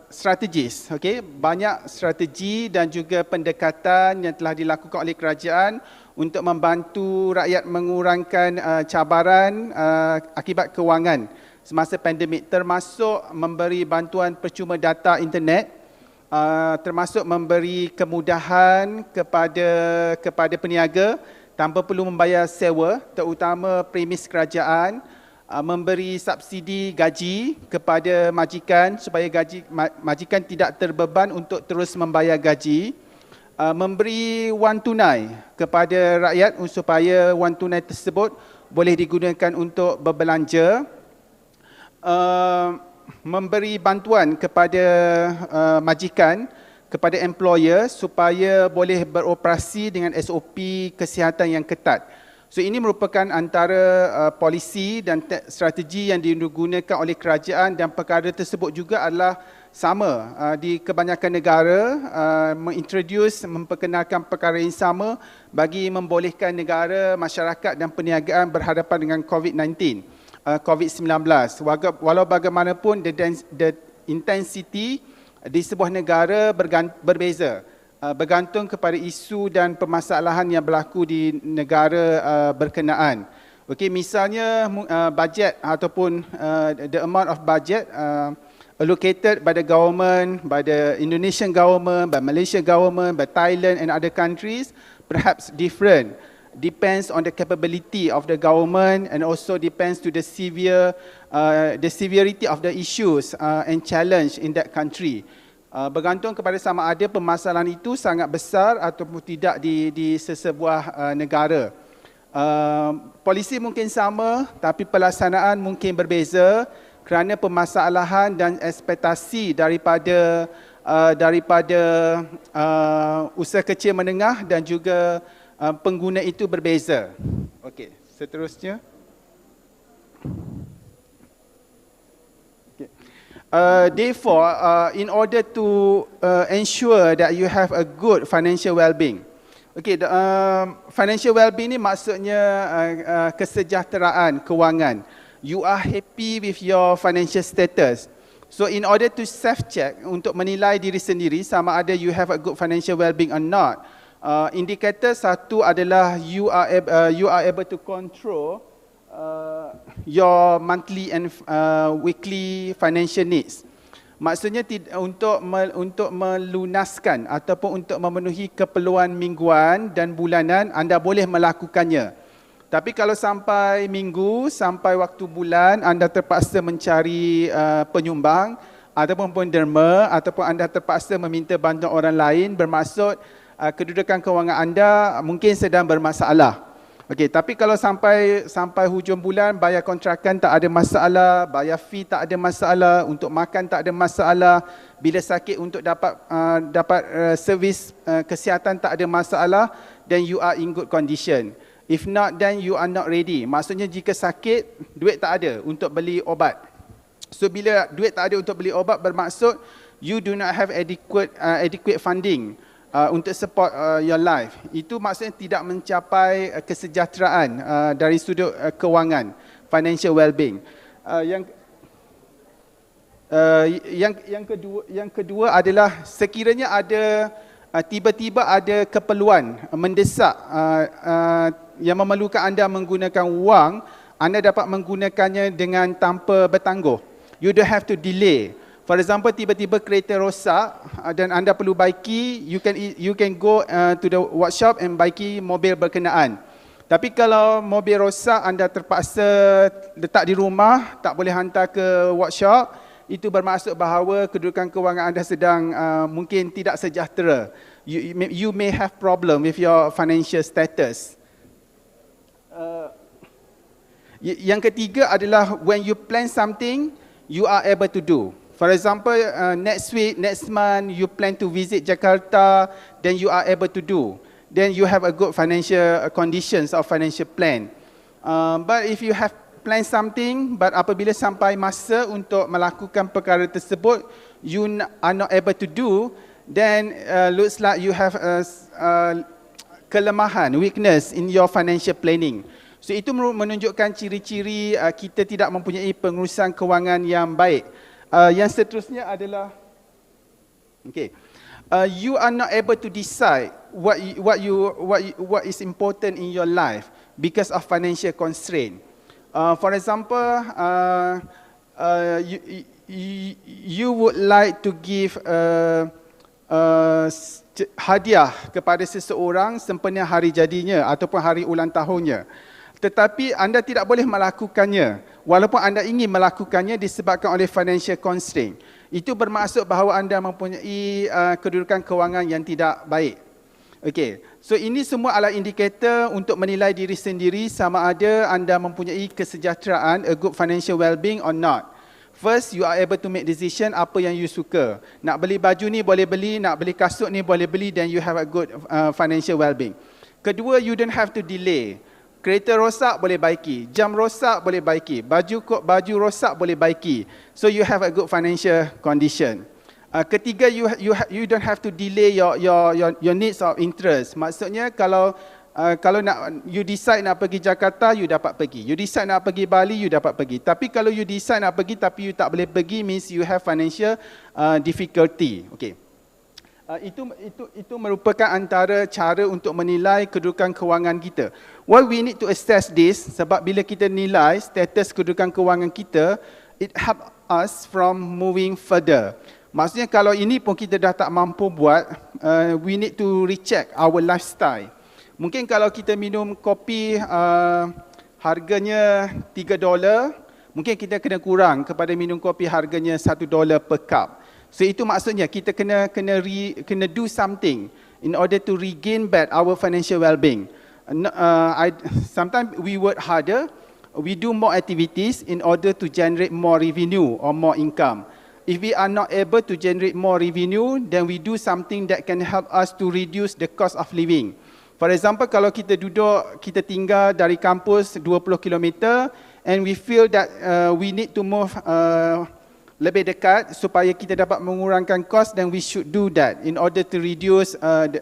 strategies. Okay, banyak strategi dan juga pendekatan yang telah dilakukan oleh kerajaan untuk membantu rakyat mengurangkan cabaran akibat kewangan semasa pandemik, termasuk memberi bantuan percuma data internet, termasuk memberi kemudahan kepada peniaga tanpa perlu membayar sewa, terutama premis kerajaan, memberi subsidi gaji kepada majikan supaya majikan tidak terbeban untuk terus membayar gaji, memberi wang tunai kepada rakyat supaya wang tunai tersebut boleh digunakan untuk berbelanja, memberi bantuan kepada majikan, kepada employer supaya boleh beroperasi dengan SOP kesihatan yang ketat. So ini merupakan antara polisi dan strategi yang digunakan oleh kerajaan, dan perkara tersebut juga adalah sama di kebanyakan negara, memperkenalkan perkara yang sama bagi membolehkan negara, masyarakat dan perniagaan berhadapan dengan COVID-19, COVID-19. Walau bagaimanapun, the intensity di sebuah negara berbeza, bergantung kepada isu dan permasalahan yang berlaku di negara berkenaan. Okey, misalnya bajet ataupun the amount of budget allocated by the government, by the Indonesian government, by Malaysian government, by Thailand and other countries, perhaps different. Depends on the capability of the government and also depends to the severity of the issues and challenge in that country. Bergantung kepada sama ada permasalahan itu sangat besar ataupun tidak di sesebuah negara. Polisi mungkin sama tapi pelaksanaan mungkin berbeza kerana permasalahan dan ekspektasi daripada usaha kecil menengah dan juga pengguna itu berbeza. Okey, seterusnya. Therefore, in order to ensure that you have a good financial well-being. Okay, financial well-being ni maksudnya kesejahteraan kewangan. You are happy with your financial status. So in order to self-check untuk menilai diri sendiri sama ada you have a good financial well-being or not, indikator satu adalah you are able to control your monthly and weekly financial needs. Maksudnya untuk melunaskan ataupun untuk memenuhi keperluan mingguan dan bulanan, anda boleh melakukannya. Tapi kalau sampai minggu, sampai waktu bulan, anda terpaksa mencari penyumbang ataupun penderma, ataupun anda terpaksa meminta bantuan orang lain, bermaksud kedudukan kewangan anda mungkin sedang bermasalah. Okey, tapi kalau sampai hujung bulan, bayar kontrakan tak ada masalah, bayar fee tak ada masalah, untuk makan tak ada masalah, bila sakit untuk dapat servis kesihatan tak ada masalah, then you are in good condition. If not, then you are not ready. Maksudnya jika sakit, duit tak ada untuk beli obat. So bila duit tak ada untuk beli obat, bermaksud you do not have adequate funding untuk support your life. Itu maksudnya tidak mencapai kesejahteraan dari sudut kewangan, financial well-being. Yang kedua adalah sekiranya ada tiba-tiba ada keperluan mendesak yang memerlukan anda menggunakan wang, anda dapat menggunakannya dengan tanpa bertangguh. You don't have to delay. For example, tiba-tiba kereta rosak dan anda perlu baiki, you can go to the workshop and baiki mobil berkenaan. Tapi kalau mobil rosak, anda terpaksa letak di rumah, tak boleh hantar ke workshop, itu bermaksud bahawa kedudukan kewangan anda sedang mungkin tidak sejahtera. You may have problem with your financial status. Yang ketiga adalah when you plan something, you are able to do. For example, next week, next month, you plan to visit Jakarta, then you are able to do. Then you have a good financial conditions or financial plan. But if you have planned something, but apabila sampai masa untuk melakukan perkara tersebut, you are not able to do, then looks like you have kelemahan, weakness in your financial planning. So itu menunjukkan ciri-ciri kita tidak mempunyai pengurusan kewangan yang baik. Yang seterusnya adalah, you are not able to decide what is important in your life because of financial constraint. For example, you would like to give hadiah kepada seseorang sempena hari jadinya ataupun hari ulang tahunnya. Tetapi anda tidak boleh melakukannya walaupun anda ingin melakukannya disebabkan oleh financial constraint. Itu bermaksud bahawa anda mempunyai kedudukan kewangan yang tidak baik. Okey, so ini semua adalah indikator untuk menilai diri sendiri sama ada anda mempunyai kesejahteraan, a good financial well-being or not. First, you are able to make decision apa yang you suka. Nak beli baju ni boleh beli, nak beli kasut ni boleh beli, then you have a good financial well-being. Kedua, you don't have to delay. Kereta rosak boleh baiki, jam rosak boleh baiki, baju rosak boleh baiki. So you have a good financial condition. Ketiga, you don't have to delay your needs of interest. Maksudnya kalau nak you decide nak pergi Jakarta, you dapat pergi. You decide nak pergi Bali, you dapat pergi. Tapi kalau you decide nak pergi tapi you tak boleh pergi, means you have financial difficulty. Okay. Itu merupakan antara cara untuk menilai kedudukan kewangan kita. Why we need to assess this? Sebab bila kita nilai status kedudukan kewangan kita, it help us from moving further. Maksudnya kalau ini pun kita dah tak mampu buat, we need to recheck our lifestyle. Mungkin kalau kita minum kopi harganya $3, mungkin kita kena kurang kepada minum kopi harganya $1 per cup. So itu maksudnya kita kena do something in order to regain back our financial well-being. Sometimes we work harder, we do more activities in order to generate more revenue or more income. If we are not able to generate more revenue, then we do something that can help us to reduce the cost of living. For example, kalau kita tinggal dari kampus 20 km and we feel that we need to move lebih dekat supaya kita dapat mengurangkan kos, then we should do that in order to reduce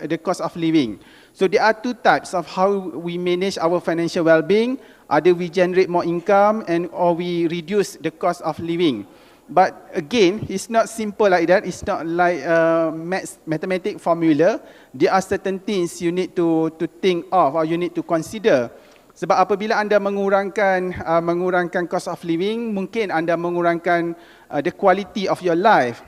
the cost of living. So there are two types of how we manage our financial well-being. Either we generate more income or we reduce the cost of living. But again, it's not simple like that. It's not like mathematical formula. There are certain things you need to think of or you need to consider. Sebab apabila anda mengurangkan cost of living, mungkin anda mengurangkan the quality of your life.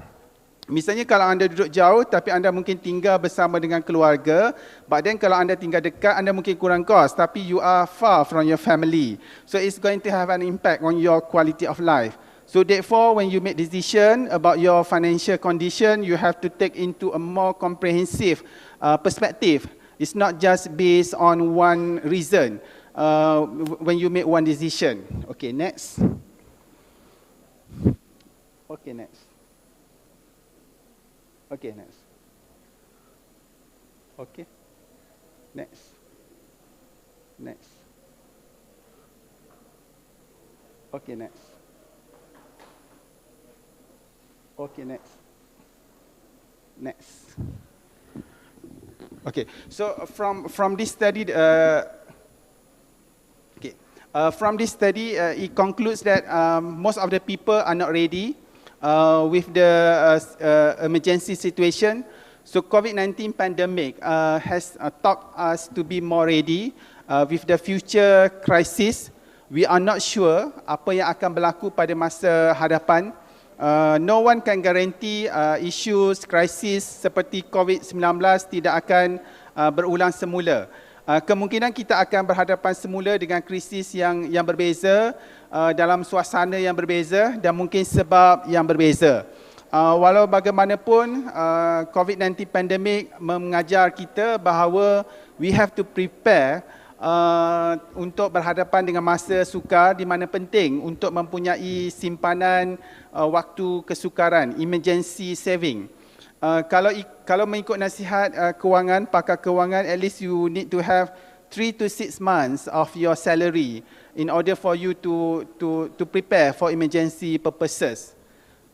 Misalnya kalau anda duduk jauh tapi anda mungkin tinggal bersama dengan keluarga, but then kalau anda tinggal dekat anda mungkin kurang kos, tapi you are far from your family. So it's going to have an impact on your quality of life. So therefore when you make decision about your financial condition, you have to take into a more comprehensive perspective. It's not just based on one reason when you make one decision. Okay, next. Okay, next. Okay, next. Okay. Next. Next. Okay, next. Okay, next. Next. Okay, so from this study, from this study, it concludes that most of the people are not ready with the emergency situation. So COVID-19 pandemic has taught us to be more ready with the future crisis. We are not sure apa yang akan berlaku pada masa hadapan. No one can guarantee issues, crisis seperti COVID-19 tidak akan berulang semula. Kemungkinan kita akan berhadapan semula dengan krisis yang berbeza, dalam suasana yang berbeza dan mungkin sebab yang berbeza. Walau bagaimanapun, COVID-19 pandemic mengajar kita bahawa we have to prepare untuk berhadapan dengan masa sukar, di mana penting untuk mempunyai simpanan waktu kesukaran, emergency saving. Kalau mengikut nasihat kewangan, pakar kewangan, at least you need to have 3 to 6 months of your salary in order for you to prepare for emergency purposes.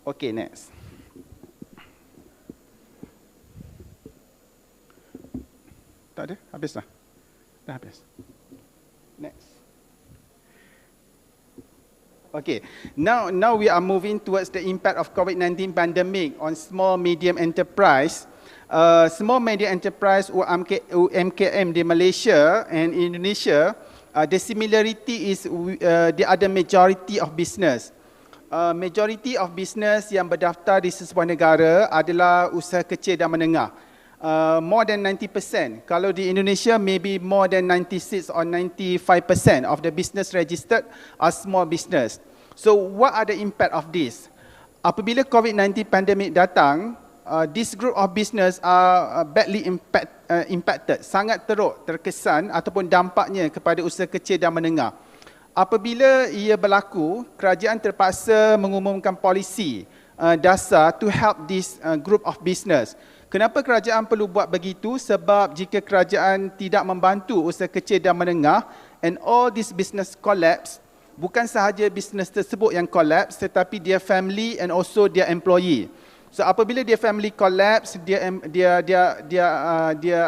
Okay, next. Tak ada? Habislah. Dah habis. Next. Okay, now we are moving towards the impact of COVID-19 pandemic on small medium enterprise. Small medium enterprise UMKM di Malaysia and Indonesia, the similarity is they are the majority of business. Majority of business yang berdaftar di sesebuah negara adalah usaha kecil dan menengah. More than 90%. Kalau di Indonesia, maybe more than 96 or 95% of the business registered are small business. So what are the impact of this? Apabila COVID-19 pandemic datang, this group of business are badly impacted, sangat teruk, terkesan ataupun dampaknya kepada usaha kecil dan menengah. Apabila ia berlaku, kerajaan terpaksa mengumumkan polisi dasar to help this group of business. Kenapa kerajaan perlu buat begitu? Sebab jika kerajaan tidak membantu usaha kecil dan menengah and all this business collapse, bukan sahaja business tersebut yang collapse, tetapi dia family and also dia employee. So apabila dia family collapse, dia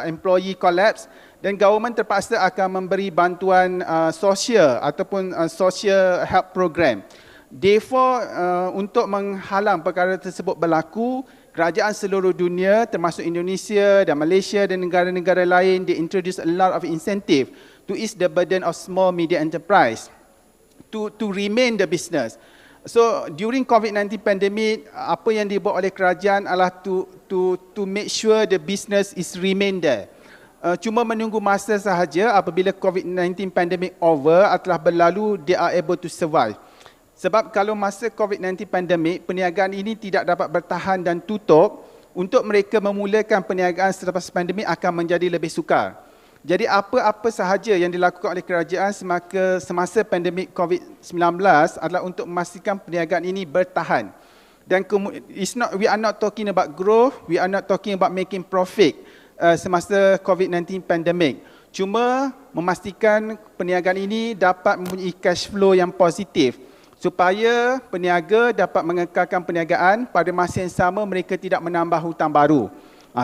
employee collapse, dan government terpaksa akan memberi bantuan sosial ataupun social help program. Therefore, untuk menghalang perkara tersebut berlaku, kerajaan seluruh dunia termasuk Indonesia dan Malaysia dan negara-negara lain, they introduce a lot of incentive to ease the burden of small media enterprise to remain the business. So during COVID-19 pandemic, apa yang dibuat oleh kerajaan adalah to make sure the business is remain there. Cuma menunggu masa sahaja. Apabila COVID-19 pandemic over telah berlalu, they are able to survive. Sebab kalau masa COVID-19 pandemik, perniagaan ini tidak dapat bertahan dan tutup, untuk mereka memulakan perniagaan selepas pandemik akan menjadi lebih sukar. Jadi apa-apa sahaja yang dilakukan oleh kerajaan semasa pandemik COVID-19 adalah untuk memastikan perniagaan ini bertahan. Dan we are not talking about growth, we are not talking about making profit semasa COVID-19 pandemik. Cuma memastikan perniagaan ini dapat mempunyai cash flow yang positif, supaya peniaga dapat mengekalkan perniagaan, pada masa yang sama mereka tidak menambah hutang baru.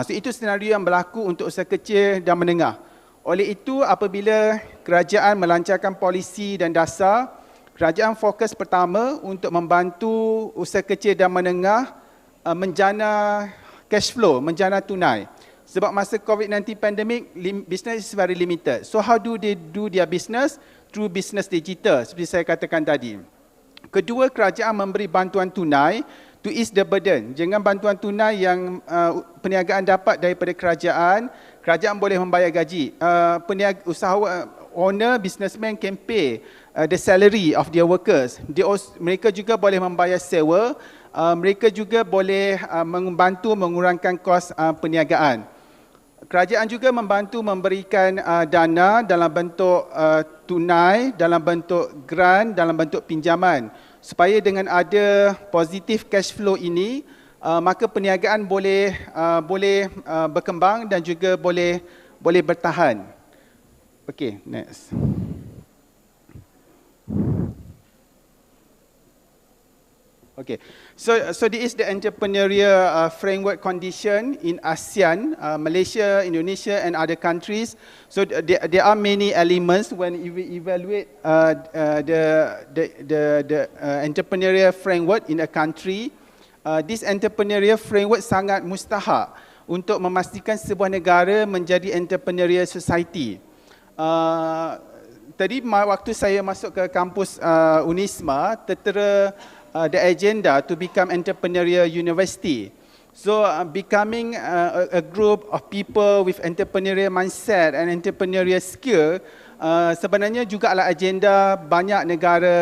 So itu senario yang berlaku untuk usaha kecil dan menengah. Oleh itu, apabila kerajaan melancarkan polisi dan dasar, kerajaan fokus pertama untuk membantu usaha kecil dan menengah menjana cash flow, menjana tunai. Sebab masa COVID-19 pandemic, business is very limited. So how do they do their business? Through business digital, seperti saya katakan tadi. Kedua, kerajaan memberi bantuan tunai to ease the burden. Dengan bantuan tunai yang perniagaan dapat daripada kerajaan, kerajaan boleh membayar gaji. Usahawan, owner, businessman can pay the salary of their workers. Mereka juga boleh membayar sewa. Mereka juga boleh membantu mengurangkan kos perniagaan. Kerajaan juga membantu memberikan dana dalam bentuk tunai, dalam bentuk grant, dalam bentuk pinjaman. Supaya dengan ada positif cash flow ini, maka perniagaan boleh berkembang dan juga boleh bertahan. Okay, next. Okay, so this is the entrepreneurial framework condition in ASEAN, Malaysia, Indonesia, and other countries. So there are many elements when we evaluate the entrepreneurial framework in a country. This entrepreneurial framework sangat mustahak untuk memastikan sebuah negara menjadi entrepreneurial society. Tadi waktu saya masuk ke kampus Unisma, tertera the agenda to become entrepreneurial university. So becoming a group of people with entrepreneurial mindset and entrepreneurial skill sebenarnya juga adalah agenda banyak negara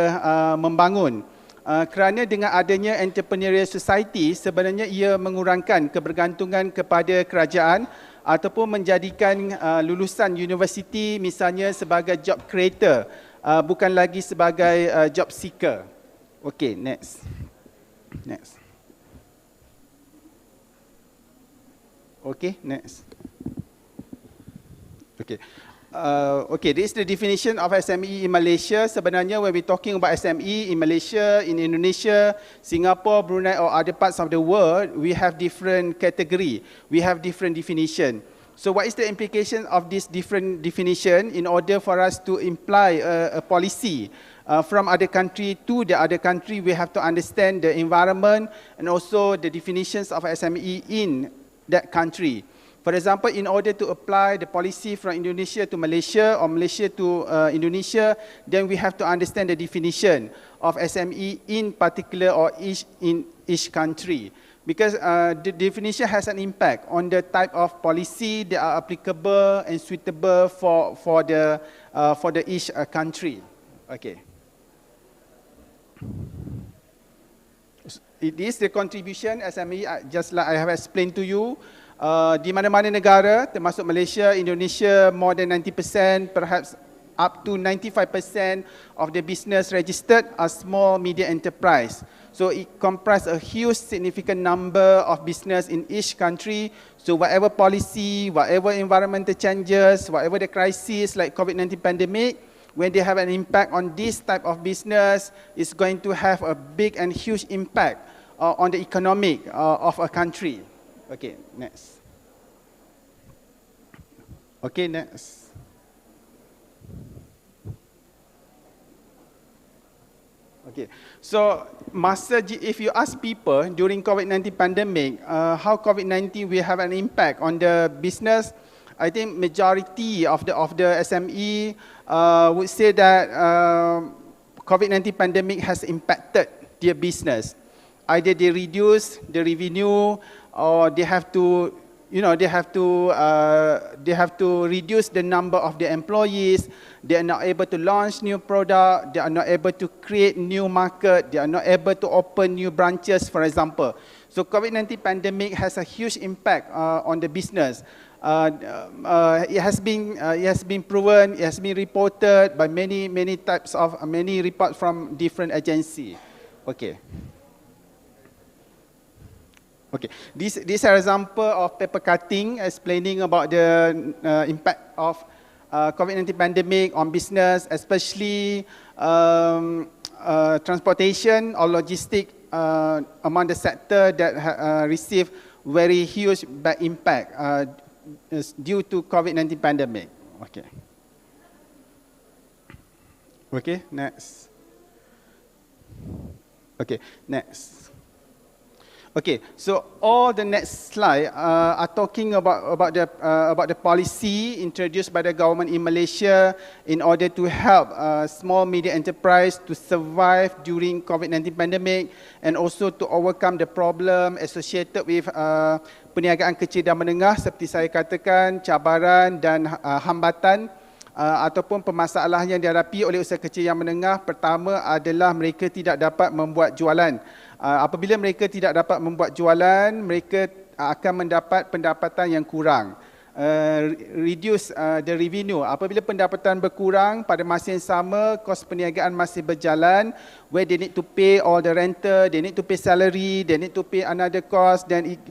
membangun. Kerana dengan adanya entrepreneurial society, sebenarnya ia mengurangkan kebergantungan kepada kerajaan ataupun menjadikan lulusan universiti misalnya sebagai job creator, bukan lagi sebagai job seeker. Okay, next. Okay, next. Okay. Okay, this is the definition of SME in Malaysia. Sebenarnya when we talking about SME in Malaysia, in Indonesia, Singapore, Brunei or other parts of the world, we have different category. We have different definition. So what is the implication of this different definition in order for us to imply a policy from other country to the other country? We have to understand the environment and also the definitions of SME in that country. For example, in order to apply the policy from Indonesia to Malaysia or Malaysia to Indonesia, then we have to understand the definition of SME in particular or in each country. Because the definition has an impact on the type of policy that are applicable and suitable for the each country. Okay. It is the contribution SME, just like I have explained to you. Di mana-mana negara, termasuk Malaysia, Indonesia, more than 90%, perhaps up to 95% of the business registered are small medium enterprise. So it comprises a huge significant number of business in each country. So whatever policy, whatever environmental changes, whatever the crisis like COVID-19 pandemic, when they have an impact on this type of business, it's going to have a big and huge impact on the economic of a country. Okay, next. Okay, next. Okay, so if you ask people during COVID-19 pandemic, how COVID-19 will have an impact on the business, I think majority of the SME would say that COVID-19 pandemic has impacted their business. Either they reduce the revenue or they have to, they have to reduce the number of their employees. They are not able to launch new product. They are not able to create new market. They are not able to open new branches, for example. So COVID-19 pandemic has a huge impact on the business. It has been proven. It has been reported by many reports from different agencies. Okay. Okay, this is an example of paper cutting explaining about the impact of COVID-19 pandemic on business, especially transportation or logistics among the sector that receive very huge bad impact due to COVID-19 pandemic. Okay. Okay, next. Okay, next. Okay, so all the next slide are talking about the policy introduced by the government in Malaysia in order to help small medium enterprise to survive during COVID-19 pandemic and also to overcome the problem associated with perniagaan kecil dan menengah seperti saya katakan cabaran dan hambatan ataupun permasalahan yang dihadapi oleh usaha kecil yang menengah. Pertama adalah mereka tidak dapat membuat jualan. Apabila mereka tidak dapat membuat jualan, mereka akan mendapat pendapatan yang kurang. Reduce the revenue. Apabila pendapatan berkurang, pada masa yang sama, kos perniagaan masih berjalan, where they need to pay all the rental, they need to pay salary, they need to pay another cost, then it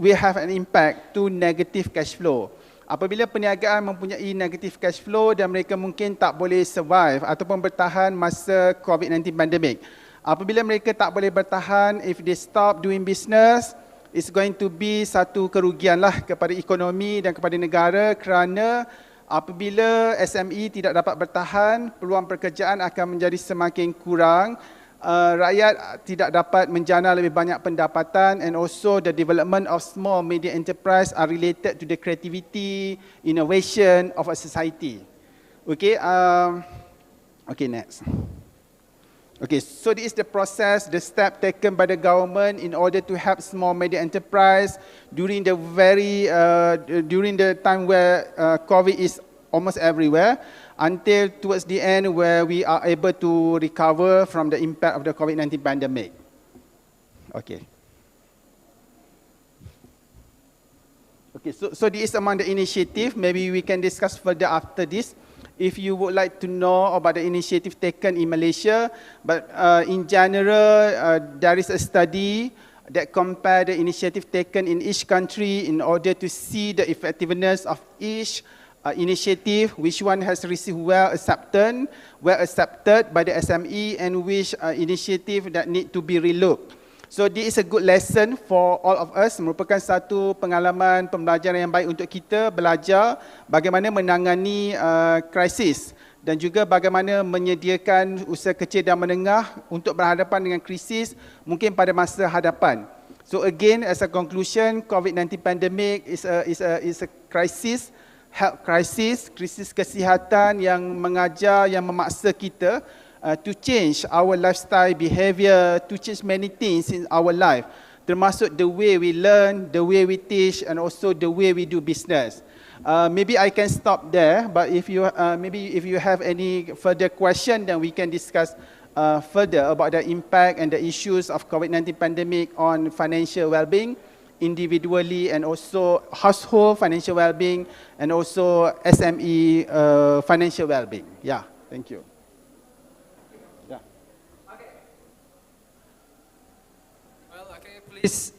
will have an impact to negative cash flow. Apabila perniagaan mempunyai negative cash flow dan mereka mungkin tak boleh survive ataupun bertahan masa COVID-19 pandemic. Apabila mereka tak boleh bertahan, if they stop doing business, it's going to be satu kerugianlah kepada ekonomi dan kepada negara kerana apabila SME tidak dapat bertahan, peluang pekerjaan akan menjadi semakin kurang. Rakyat tidak dapat menjana lebih banyak pendapatan and also the development of small medium enterprise are related to the creativity, innovation of a society. Okay, okay, next. Okay, so this is the process, the step taken by the government in order to help small medium enterprise during the during the time where COVID is almost everywhere, until towards the end where we are able to recover from the impact of the COVID-19 pandemic. Okay. Okay, so this is among the initiative. Maybe we can discuss further after this. If you would like to know about the initiative taken in Malaysia, but in general, there is a study that compare the initiative taken in each country in order to see the effectiveness of each initiative, which one has received well accepted by the SME, and which initiative that need to be relooked. So this is a good lesson for all of us, merupakan satu pengalaman pembelajaran yang baik untuk kita belajar bagaimana menangani krisis dan juga bagaimana menyediakan usaha kecil dan menengah untuk berhadapan dengan krisis mungkin pada masa hadapan. So again, as a conclusion, COVID-19 pandemic is a crisis, health crisis, krisis kesihatan yang mengajar, yang memaksa kita to change our lifestyle behavior, to change many things in our life, termasuk the way we learn, the way we teach, and also the way we do business. Maybe I can stop there, but if you maybe if you have any further question, then we can discuss further about the impact and the issues of COVID-19 pandemic on financial well-being, individually and also household financial well-being, and also SME financial well-being. Yeah, thank you. Please,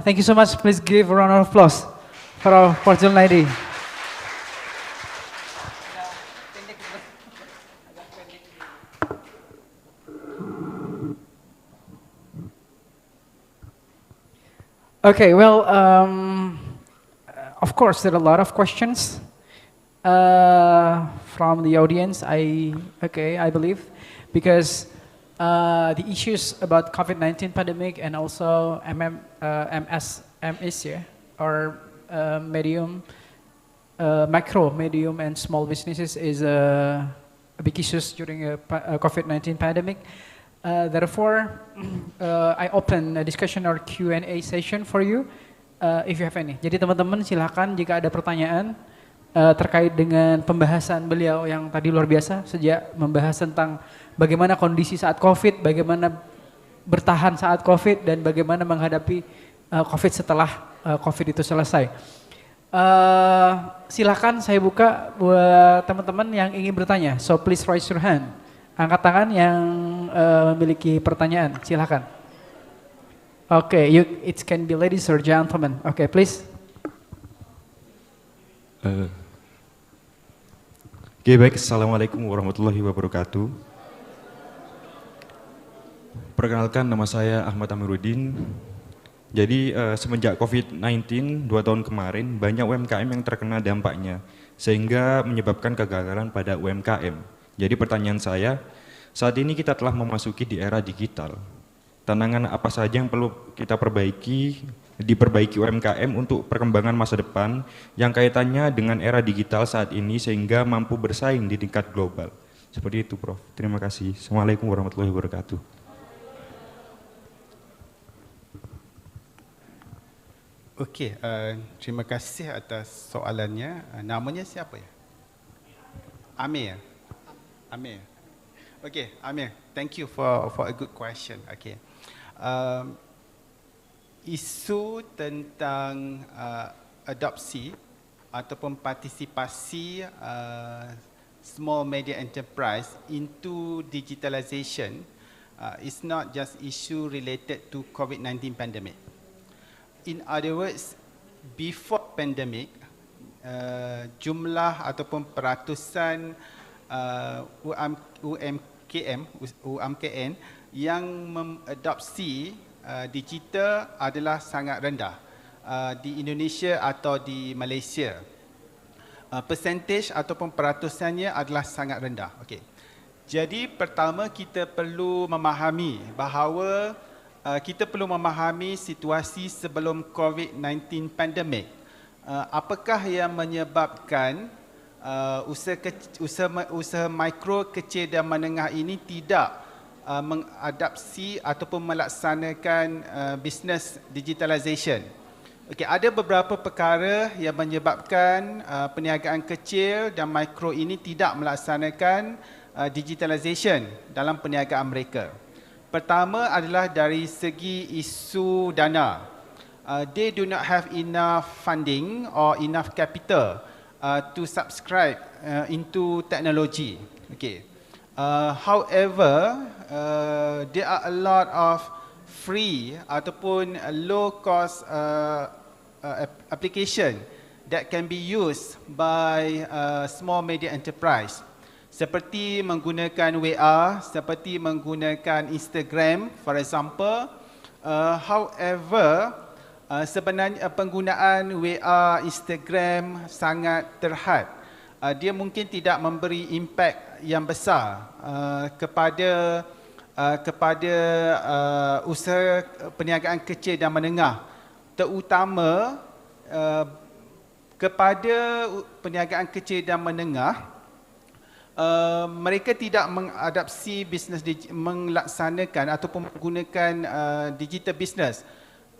thank you so much. Please give a round of applause for Zulnaidi. Okay, well, of course, there are a lot of questions from the audience. I believe, because the issues about COVID-19 pandemic and also MSMEs, or micro, medium, and small businesses is a big issues during a COVID-19 pandemic. Therefore, I open a discussion or Q&A session for you, if you have any. Jadi teman-teman silakan jika ada pertanyaan terkait dengan pembahasan beliau yang tadi luar biasa, sejak membahas tentang bagaimana kondisi saat COVID, bagaimana bertahan saat COVID, dan bagaimana menghadapi COVID setelah COVID itu selesai. Silakan saya buka buat teman-teman yang ingin bertanya. So please raise your hand. Angkat tangan yang memiliki pertanyaan. Silakan. Okay, it can be ladies or gentlemen. Okay, please. Oke, baik. Assalamualaikum warahmatullahi wabarakatuh. Perkenalkan, nama saya Ahmad Amiruddin. Jadi semenjak COVID-19 2 tahun kemarin, banyak UMKM yang terkena dampaknya, sehingga menyebabkan kegagalan pada UMKM. Jadi pertanyaan saya, saat ini kita telah memasuki di era digital. tantangan apa saja yang perlu kita diperbaiki UMKM untuk perkembangan masa depan yang kaitannya dengan era digital saat ini sehingga mampu bersaing di tingkat global. Seperti itu, Prof. Terima kasih. Assalamualaikum warahmatullahi wabarakatuh. Okey, terima kasih atas soalannya. Namanya siapa ya? Amir. Amir. Okey, Amir. Thank you for a good question. Okey. Isu tentang adopsi ataupun partisipasi small media enterprise into digitalization is not just issue related to COVID-19 pandemic. In other words, before pandemic, jumlah ataupun peratusan UMKM yang mengadopsi digital adalah sangat rendah di Indonesia atau di Malaysia. Percentage ataupun peratusannya adalah sangat rendah. Okey. Jadi pertama kita perlu memahami bahawa kita perlu memahami situasi sebelum COVID-19 pandemic. Apakah yang menyebabkan usaha mikro, kecil dan menengah ini tidak mengadapsi ataupun melaksanakan business digitalization? Okey, ada beberapa perkara yang menyebabkan perniagaan kecil dan mikro ini tidak melaksanakan digitalization dalam perniagaan mereka. Pertama adalah dari segi isu dana. They do not have enough funding or enough capital to subscribe into technology. Okay. However, there are a lot of free ataupun low cost application that can be used by small media enterprise. Seperti menggunakan WA, seperti menggunakan Instagram, for example. However, sebenarnya penggunaan WA, Instagram sangat terhad. Dia mungkin tidak memberi impact yang besar kepada usaha perniagaan kecil dan menengah, terutama kepada perniagaan kecil dan menengah. Mereka tidak mengadapsi bisnes melaksanakan ataupun menggunakan digital business.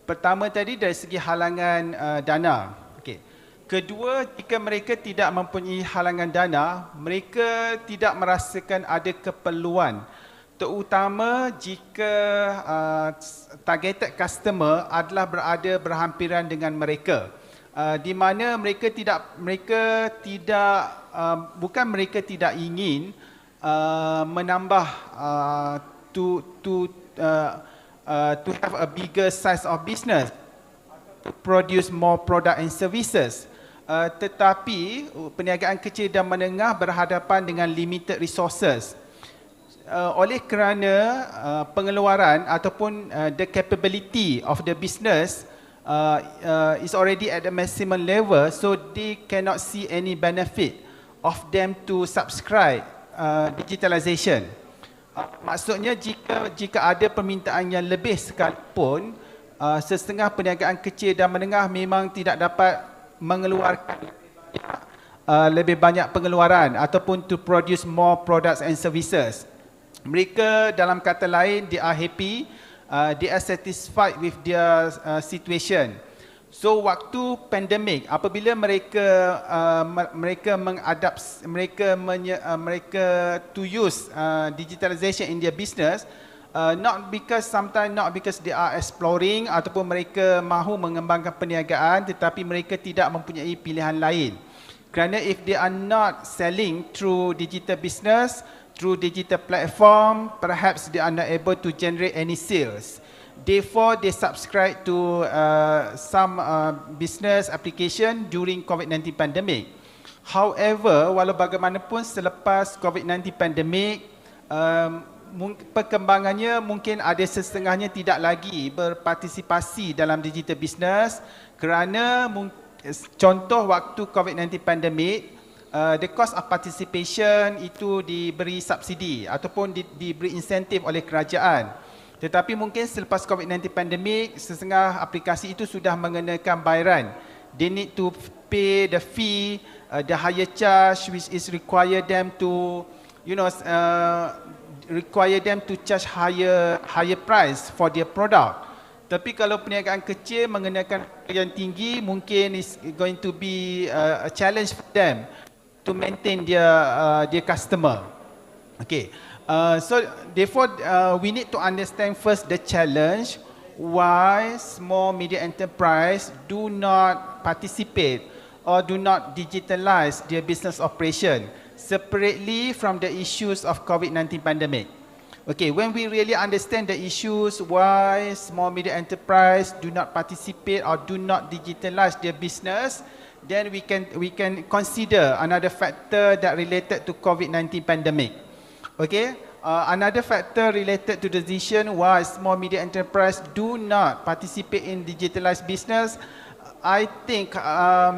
Pertama tadi dari segi halangan dana. Okay. Kedua, jika mereka tidak mempunyai halangan dana, mereka tidak merasakan ada keperluan, terutama jika targeted customer adalah berada berhampiran dengan mereka. Di mana mereka tidak bukan mereka tidak ingin menambah to have a bigger size of business, to produce more product and services, tetapi perniagaan kecil dan menengah berhadapan dengan limited resources. Oleh kerana pengeluaran ataupun the capability of the business is already at the maximum level, so they cannot see any benefit of them to subscribe digitalization. Maksudnya jika ada permintaan yang lebih sekalipun, setengah perniagaan kecil dan menengah memang tidak dapat mengeluarkan lebih banyak pengeluaran ataupun to produce more products and services. Mereka dalam kata lain, they are happy, they are satisfied with their situation. So waktu pandemik, apabila mereka to use digitalization in their business, not because they are exploring ataupun mereka mahu mengembangkan perniagaan, tetapi mereka tidak mempunyai pilihan lain. Kerana if they are not selling through digital business, through digital platform, perhaps they are not able to generate any sales. Therefore, they subscribe to some business application during COVID-19 pandemic. However, walau bagaimanapun selepas COVID-19 pandemic, perkembangannya mungkin ada setengahnya tidak lagi berpartisipasi dalam digital business kerana contoh waktu COVID-19 pandemic, the cost of participation itu diberi subsidi ataupun diberi insentif oleh kerajaan. Tetapi mungkin selepas COVID-19 pandemik, setengah aplikasi itu sudah mengenakan bayaran. They need to pay the fee, the higher charge, which is require them to, require them to charge higher price for their product. Tapi kalau perniagaan kecil mengenakan yang tinggi, mungkin is going to be a challenge for them to maintain their customer. Okay. So therefore, we need to understand first the challenge why small medium enterprise do not participate or do not digitalize their business operation separately from the issues of COVID-19 pandemic. Okay, when we really understand the issues why small medium enterprise do not participate or do not digitalize their business, then we can consider another factor that related to COVID-19 pandemic. Okay, another factor related to the decision why small medium enterprise do not participate in digitalized business, I think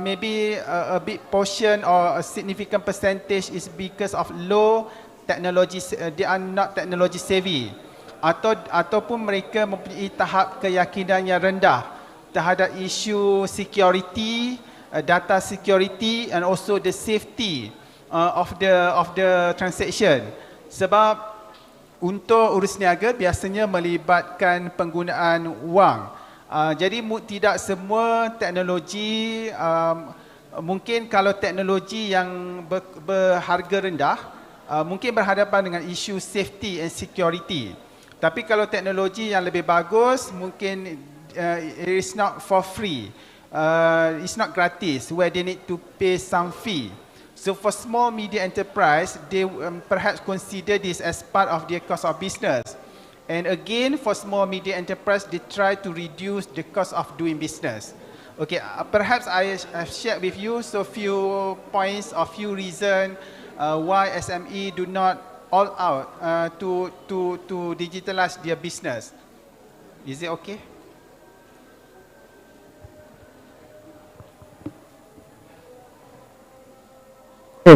maybe a big portion or a significant percentage is because of low technology, they are not technology savvy, ataupun mereka mempunyai tahap keyakinan yang rendah terhadap isu security, data security and also the safety of the transaction. Sebab untuk urus niaga biasanya melibatkan penggunaan wang. Jadi tidak semua teknologi, mungkin kalau teknologi yang berharga rendah, mungkin berhadapan dengan isu safety and security. Tapi kalau teknologi yang lebih bagus, mungkin it is not for free, it's not gratis, where they need to pay some fee. So for small media enterprise, they perhaps consider this as part of their cost of business. And again, for small media enterprise, they try to reduce the cost of doing business. Okay, perhaps I have shared with you so few points or few reasons why SME do not all out to digitalize their business. Is it okay?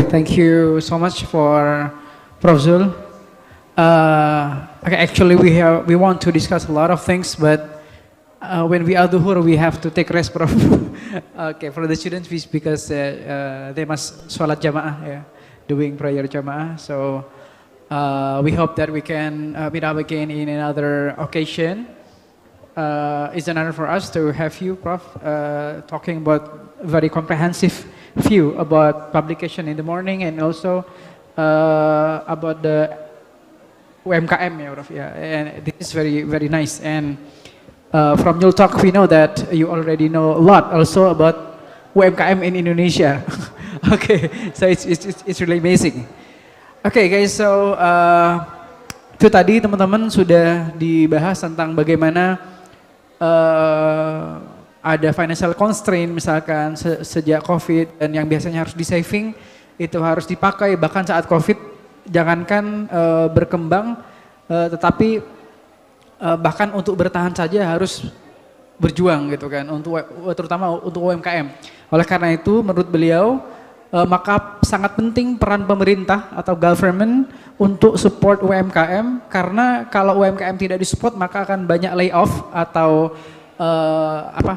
Thank you so much for Prof. Zul. Okay, actually we want to discuss a lot of things, but when we are duhur, we have to take rest, Prof. Okay, for the students, because they must sholat jamaah, yeah, doing prayer jamaah. So we hope that we can meet up again in another occasion. It's an honor for us to have you, Prof, talking about very comprehensive view about publication in the morning and also about the UMKM, yeah, Prof. Yeah, and this is very, very nice. And from your talk, we know that you already know a lot also about UMKM in Indonesia. Okay, so it's really amazing. Okay, guys, so itu tadi teman-teman sudah dibahas tentang bagaimana ada financial constraint misalkan sejak COVID dan yang biasanya harus di saving itu harus dipakai bahkan saat COVID, jangankan berkembang tetapi bahkan untuk bertahan saja harus berjuang gitu kan, untuk terutama untuk UMKM. Oleh karena itu menurut beliau maka sangat penting peran pemerintah atau government untuk support UMKM, karena kalau UMKM tidak disupport maka akan banyak layoff atau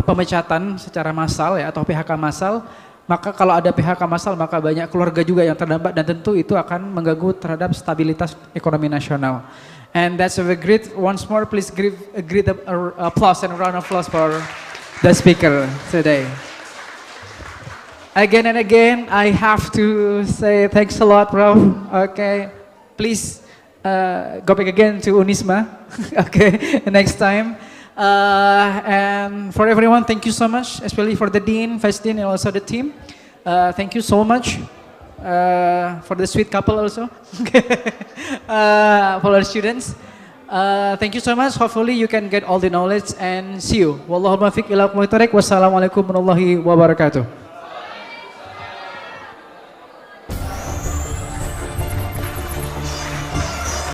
pemecatan secara massal ya, atau PHK massal. Maka kalau ada PHK massal maka banyak keluarga juga yang terdampak dan tentu itu akan mengganggu terhadap stabilitas ekonomi nasional. And that's a great, once more please give a great applause and a round of applause for the speaker today. Again and again I have to say thanks a lot, Prof. Okay, please go back again to Unisma. Okay, next time. And for everyone, thank you so much, especially for the Dean, Vice Dean, and also the team. Thank you so much for the sweet couple also, for our students. Thank you so much. Hopefully you can get all the knowledge and see you. Wallahul muwaffiq ila aqwamit thoriq. Wassalamualaikum warahmatullahi wabarakatuh.